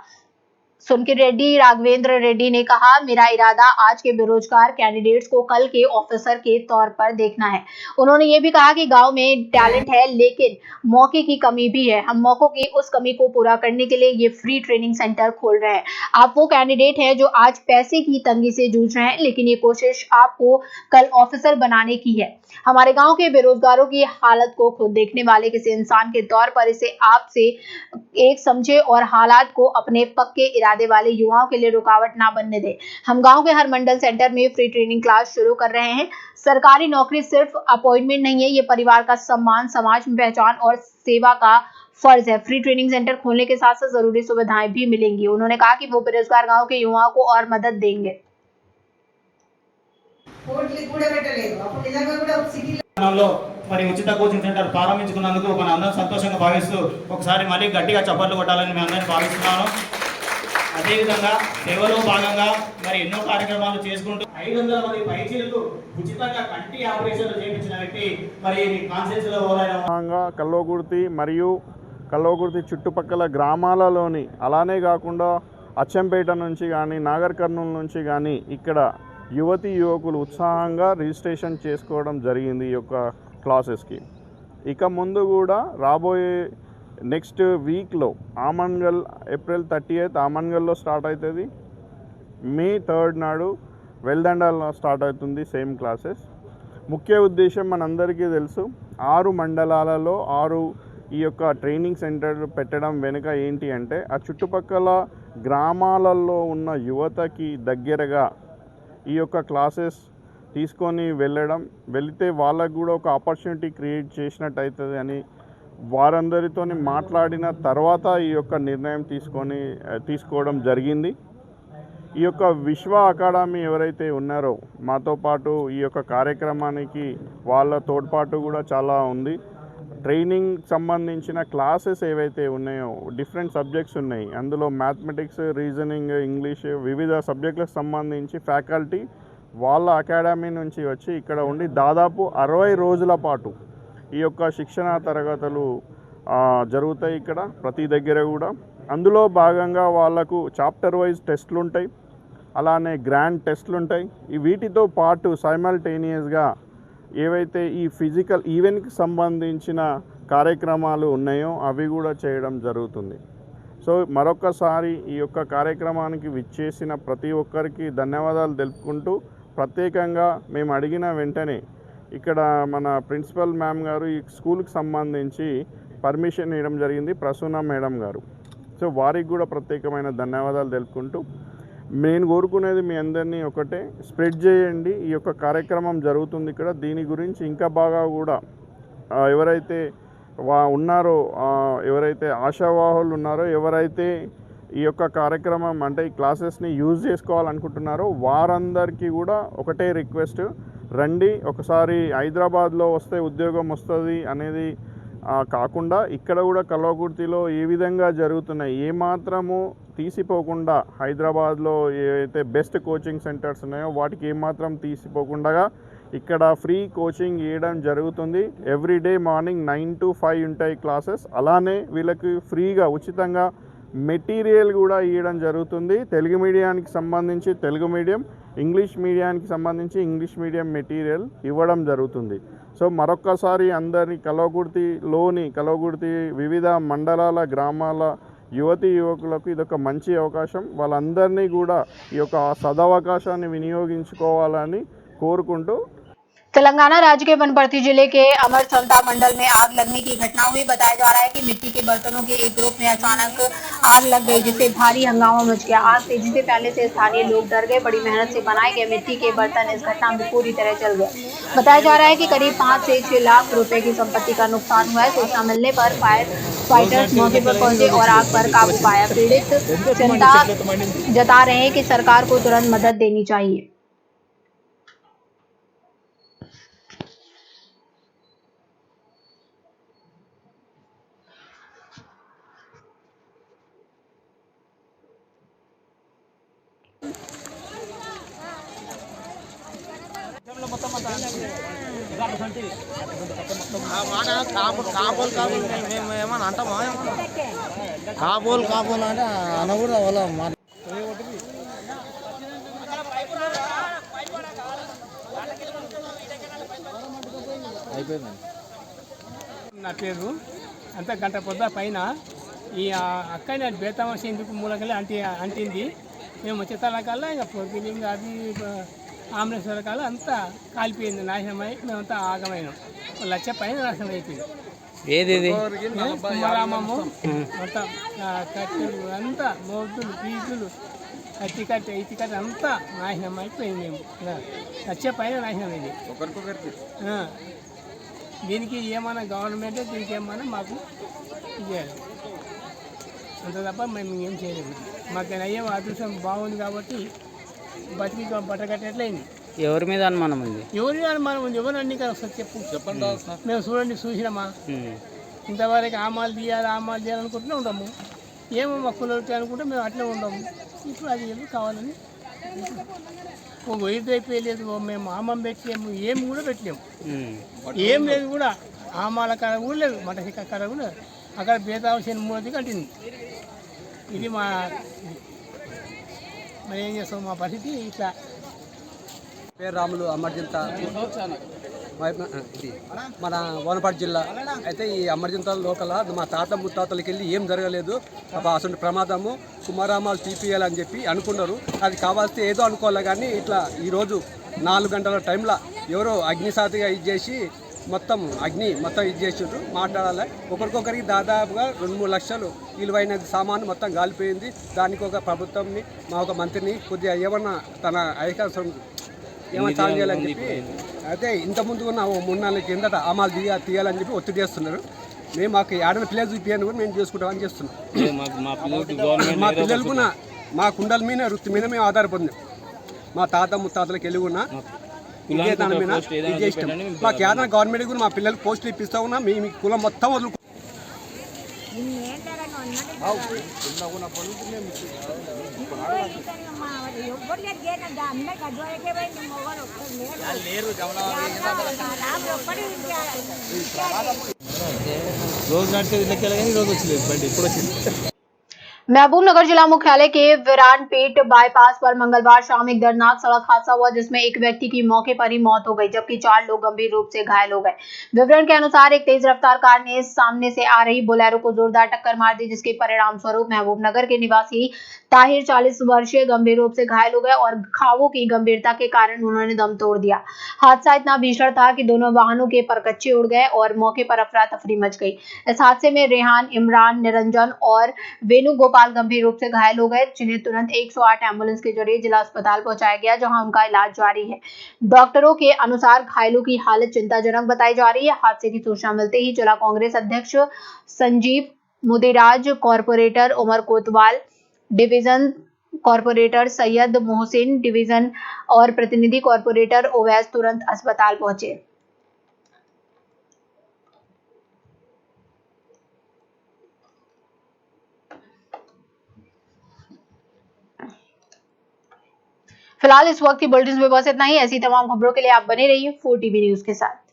सुनकी रेड्डी राघवेंद्र रेड्डी ने कहा, मेरा इरादा आज के बेरोजगार कैंडिडेट्स को कल के ऑफिसर के तौर पर देखना है। उन्होंने ये भी कहा कि गांव में टैलेंट है लेकिन मौके की कमी भी है। हम मौकों की उस कमी को पूरा करने के लिए ये फ्री ट्रेनिंग सेंटर खोल रहे हैं। आप वो कैंडिडेट हैं जो आज पैसे की तंगी से जूझ रहे हैं, लेकिन ये कोशिश आपको कल ऑफिसर बनाने की है। हमारे गांव के बेरोजगारों की हालत को खुद देखने वाले किसी इंसान के तौर पर इसे आपसे एक समझे और हालात को अपने पक्के इरादे वाले युवाओं के लिए रुकावट ना बनने दे। हम गांव के हर मंडल सेंटर में फ्री ट्रेनिंग क्लास शुरू कर रहे हैं। सरकारी नौकरी सिर्फ अपॉइंटमेंट नहीं है, ये परिवार का सम्मान, समाज में पहचान और सेवा का फर्ज है। फ्री ट्रेनिंग सेंटर खोलने के साथ साथ जरूरी सुविधाएं भी मिलेंगी। उन्होंने कहा कि वो बेरोजगार गांव के युवाओं को और मदद देंगे। మరి ఉచిత కోచింగ్ సెంటర్ ప్రారంభించుకున్నందుకు మన అందరం సంతోషంగా భావిస్తూ ఒకసారి మళ్ళీ గట్టిగా చప్పట్లు కొట్టాలని మేము అందరినీ భావిస్తున్నాను. అదేవిధంగా సేవలో భాగంగా మరి ఎన్నో కార్యక్రమాలు చేసుకుంటూ 500 మంది పైచీలకు ఉచితంగా కంటి ఆపరేషన్లు చేయించిన వ్యక్తి మరి కాన్సెన్స్లో ఓరైన కల్వకుర్తి మరియు కల్వకుర్తి చుట్టుపక్కల గ్రామాలలోని, అలానే కాకుండా అచ్చంపేట నుంచి కానీ నాగర్ కర్నూలు నుంచి కానీ ఇక్కడ యువతి యువకులు ఉత్సాహంగా రిజిస్ట్రేషన్ చేసుకోవడం జరిగింది ఈ యొక్క క్లాసెస్కి. ఇక ముందు కూడా రాబోయే నెక్స్ట్ వీక్లో ఆమన్గల్ ఏప్రిల్ 30th ఆమన్గల్లో స్టార్ట్ అవుతుంది. మే 3rd నాడు వెల్దండాలో స్టార్ట్ అవుతుంది సేమ్ క్లాసెస్. ముఖ్య ఉద్దేశం మనందరికీ తెలుసు, 6 మండలాలలో 6 ఈ యొక్క ట్రైనింగ్ సెంటర్ పెట్టడం వెనుక ఏంటి అంటే ఆ చుట్టుపక్కల గ్రామాలలో ఉన్న యువతకి దగ్గరగా ఈ యొక్క క్లాసెస్ తీసుకొని వెళితే వాళ్ళకు కూడా ఒక ఆపర్చునిటీ క్రియేట్ చేసినట్టు అవుతుంది అని వారందరితో మాట్లాడిన తర్వాత ఈ యొక్క నిర్ణయం తీసుకోవడం జరిగింది. ఈ యొక్క విశ్వ అకాడమీ ఎవరైతే ఉన్నారో మాతో పాటు ఈ యొక్క కార్యక్రమానికి వాళ్ళ తోడ్పాటు కూడా చాలా ఉంది. ట్రైనింగ్ సంబంధించిన క్లాసెస్ ఏవైతే ఉన్నాయో డిఫరెంట్ సబ్జెక్ట్స్ ఉన్నాయి. అందులో మ్యాథమెటిక్స్, రీజనింగ్, ఇంగ్లీష్ వివిధ సబ్జెక్టులకు సంబంధించి ఫ్యాకల్టీ వాళ్ళ అకాడమీ నుంచి వచ్చి ఇక్కడ ఉండి దాదాపు 60 రోజుల పాటు ఈ యొక్క శిక్షణ తరగతులు జరుగుతాయి ఇక్కడ ప్రతి దగ్గర కూడా. అందులో భాగంగా వాళ్ళకు చాప్టర్ వైజ్ టెస్టులు ఉంటాయి, అలానే గ్రాండ్ టెస్టులు ఉంటాయి. వీటితో పాటు సైమల్టేనియస్గా ఏవైతే ఈ ఫిజికల్ ఈవెంట్కి సంబంధించిన కార్యక్రమాలు ఉన్నాయో అవి కూడా చేయడం జరుగుతుంది. సో మరొకసారి ఈ యొక్క కార్యక్రమానికి విచ్చేసిన ప్రతి ఒక్కరికి ధన్యవాదాలు తెలుపుకుంటూ, ప్రత్యేకంగా మేము అడిగిన వెంటనే ఇక్కడ మన ప్రిన్సిపల్ మ్యామ్ గారు ఈ స్కూల్కి సంబంధించి పర్మిషన్ ఇవ్వడం జరిగింది, ప్రసూన మేడం గారు. సో వారికి కూడా ప్రత్యేకమైన ధన్యవాదాలు తెలుపుకుంటూ, నేను కోరుకునేది మీ అందరినీ ఒకటే, స్ప్రెడ్ చేయండి. ఈ యొక్క కార్యక్రమం జరుగుతుంది ఇక్కడ. దీని గురించి ఇంకా బాగా కూడా ఎవరైతే ఉన్నారో, ఎవరైతే ఆశావాహులు ఉన్నారో, ఎవరైతే ఈ యొక్క కార్యక్రమం అంటే ఈ క్లాసెస్ని యూజ్ చేసుకోవాలనుకుంటున్నారో వారందరికీ కూడా ఒకటే రిక్వెస్ట్, రండి. ఒకసారి హైదరాబాద్లో వస్తే ఉద్యోగం వస్తుంది అనేది కాకుండా ఇక్కడ కూడా కల్వకుర్తిలో ఏ విధంగా జరుగుతున్నాయి ఏమాత్రము తీసిపోకుండా, హైదరాబాద్లో ఏవైతే బెస్ట్ కోచింగ్ సెంటర్స్ ఉన్నాయో వాటికి ఏమాత్రం తీసిపోకుండా ఇక్కడ ఫ్రీ కోచింగ్ ఇవ్వడం జరుగుతుంది. ఎవ్రీడే మార్నింగ్ 9 to 5 ఉంటాయి క్లాసెస్. అలానే వీళ్ళకి ఫ్రీగా ఉచితంగా మెటీరియల్ కూడా ఇవ్వడం జరుగుతుంది. తెలుగు మీడియానికి సంబంధించి తెలుగు మీడియం, ఇంగ్లీష్ మీడియానికి సంబంధించి ఇంగ్లీష్ మీడియం మెటీరియల్ ఇవ్వడం జరుగుతుంది. సో మరొక్కసారి అందరినీ కల్వకుర్తి వివిధ మండలాల గ్రామాల యువతీ యువకులకు ఇదొక మంచి అవకాశం. వాళ్ళందరినీ కూడా ఈ యొక్క సదవకాశాన్ని వినియోగించుకోవాలని కోరుకుంటూ, तेलंगाना राज्य के वनपर्ती जिले के अमरसंता मंडल में आग लगने की घटना हुई। बताया जा रहा है कि मिट्टी के बर्तनों के एक ग्रुप में अचानक आग लग गई, जिससे भारी हंगामा मच गया। आग तेजी से फैलने से स्थानीय लोग डर गए। बड़ी मेहनत से बनाए गए मिट्टी के बर्तन इस घटना में पूरी तरह जल गए। बताया जा रहा है कि करीब 5 से 6 लाख रुपए की संपत्ति का नुकसान हुआ है। सूचना मिलने पर फायर फाइटर्स मौके पर पहुंचे और आग पर काबू पाया। पीड़ित चिंता जता रहे हैं कि सरकार को तुरंत मदद देनी चाहिए। ఏమన్నా అంటామా? కాబోలు అంటే అన్న కూడా వాళ్ళ అయిపోయింది. నా పేరు అంత గంట పొద్దు పైన ఈ అక్కని బేతామసి ఎందుకు మూలకలే అంటింది. మేము వచ్చేతలకల్లా ఇంకా పొద్దులింగ్ అది ఆంబులెన్స్ రకాలు అంతా కాలిపోయింది, నాశనమై మేమంతా ఆగమైనాం. 1 లక్ష పైన నాశనం అయిపోయింది. ఏది కుమారామము అంతా కట్టెలు అంతా మోతులు పీచులు కత్తి కట్టె అంతా నాశనం అయిపోయింది. మేము 1 లక్ష పైన నాశనం అయింది. దీనికి ఏమైనా గవర్నమెంట్ దీనికి ఏమైనా మాకు ఇవ్వాలి, అంత తప్ప మేము ఏం చేయలేము. మాకు అయ్యే అదృష్టం బాగుంది కాబట్టి బతికి బట్టకట్టేట్లయింది. ఎవరి మీద అనుమానం ఉంది? ఎవరి మీద అనుమానం ఉంది? ఎవరు అన్ని కదా ఒకసారి చెప్పండి. మేము చూసినామా ఇంతవరకు ఆమాలు తీయాలనుకుంటూనే ఉండము. ఏమో మా కులవుతాయి అనుకుంటే మేము అట్లే ఉండము. ఇప్పుడు అది ఎందుకు కావాలని ఒక వైద్య అయిపోయలేదు. మేము ఆమం పెట్టలేము, ఏం కూడా పెట్టలేము, ఏం లేదు కూడా. ఆమాల కాడ కూడా లేదు, మటసిక్క కాడ కూడా అక్కడ బేతావసిన మూలది కట్టింది. ఇది మరి ఏం చేస్తాం, మా పరిస్థితి ఇట్లా. పేరు రాములు, అమర్జింత, మన వనపర్తి జిల్లా. అయితే ఈ అమర్జింత లోకల మా తాత ముత్తాతలకి వెళ్ళి ఏం జరగలేదు. అసలు ప్రమాదము కుమారామాలు తీపియాలి అని చెప్పి అనుకున్నారు. అది కావాల్సి ఏదో అనుకోవాలి కానీ ఇట్లా ఈరోజు 4 గంటల టైంలో ఎవరో అగ్నిసాతిగా ఇచ్చేసి మొత్తం ఇచ్చేసారు. మాట్లాడాలి ఒకరికొకరికి దాదాపుగా 2-3 లక్షలు విలువైన సామాను మొత్తం గాలిపోయింది. దానికి ఒక ప్రభుత్వంని మా ఒక మంత్రిని కొద్దిగా ఏమన్నా తన అధికారం ఏమైనా సాయం చేయాలని చెప్పి, అయితే ఇంతకుముందు ఉన్న 3 నెలల కిందట ఆమాలు తీయాలని చెప్పి ఒత్తిడి చేస్తున్నారు. మేము మాకు ఏడైనా ప్లేస్ చూపించాను కూడా మేము చేసుకుంటామని చేస్తున్నాం. మా పిల్లలకు మా కుండల మీద వృత్తి మీద మేము ఆధారపడినాం. మా తాత ముత్తాతలకు వెళ్ళి ఉన్న ఇదే దాని మీద ఇదే ఇష్టం. మాకు ఏదైనా గవర్నమెంట్ కూడా మా పిల్లలకు పోస్టులు ఇప్పిస్తూ ఉన్నా. మీ కులం మొత్తం వదులుకో రోజు నడిచేది లెక్కలే కానీ రోజు వచ్చింది బండి ఇప్పుడు వచ్చింది. महबूबनगर जिला मुख्यालय के वीरानपेट बाईपास पर मंगलवार शाम एक दर्दनाक सड़क हादसा हुआ जिसमें एक व्यक्ति की मौके पर ही मौत हो गई जबकि 4 लोग गंभीर रूप से घायल हो गए। विवरण के अनुसार एक तेज रफ्तार कार ने सामने से आ रही बोलेरो को जोरदार टक्कर मार दी जिसके परिणाम स्वरूप महबूबनगर के निवासी ताहिर 40 वर्षीय गंभीर रूप से घायल हो गए और घावों की गंभीरता के कारण उन्होंने दम तोड़ दिया। हादसा इतना भीषण था कि दोनों वाहनों के परकच्चे उड़ गए और मौके पर अफरा तफरी मच गई। इस हादसे में रेहान, इमरान, निरंजन और वेणुगोपाल गंभीर रूप से घायल हो गए जिन्हें तुरंत 108 एम्बुलेंस के जरिए जिला अस्पताल पहुंचाया गया जहां उनका इलाज जारी है। डॉक्टरों के अनुसार घायलों की हालत चिंताजनक बताई जा रही है। हादसे की सूचना मिलते ही जिला कांग्रेस अध्यक्ष संजीव मुदिराज, कॉर्पोरेटर उमर कोतवाल, division corporator Syed Mohsin division और प्रतिनिधि कॉर्पोरेटर ओवैस तुरंत अस्पताल पहुंचे। फिलहाल इस वक्त की बुलेटिन में बस इतना ही। ऐसी तमाम खबरों के लिए आप बने रहिए 4 टीवी न्यूज के साथ।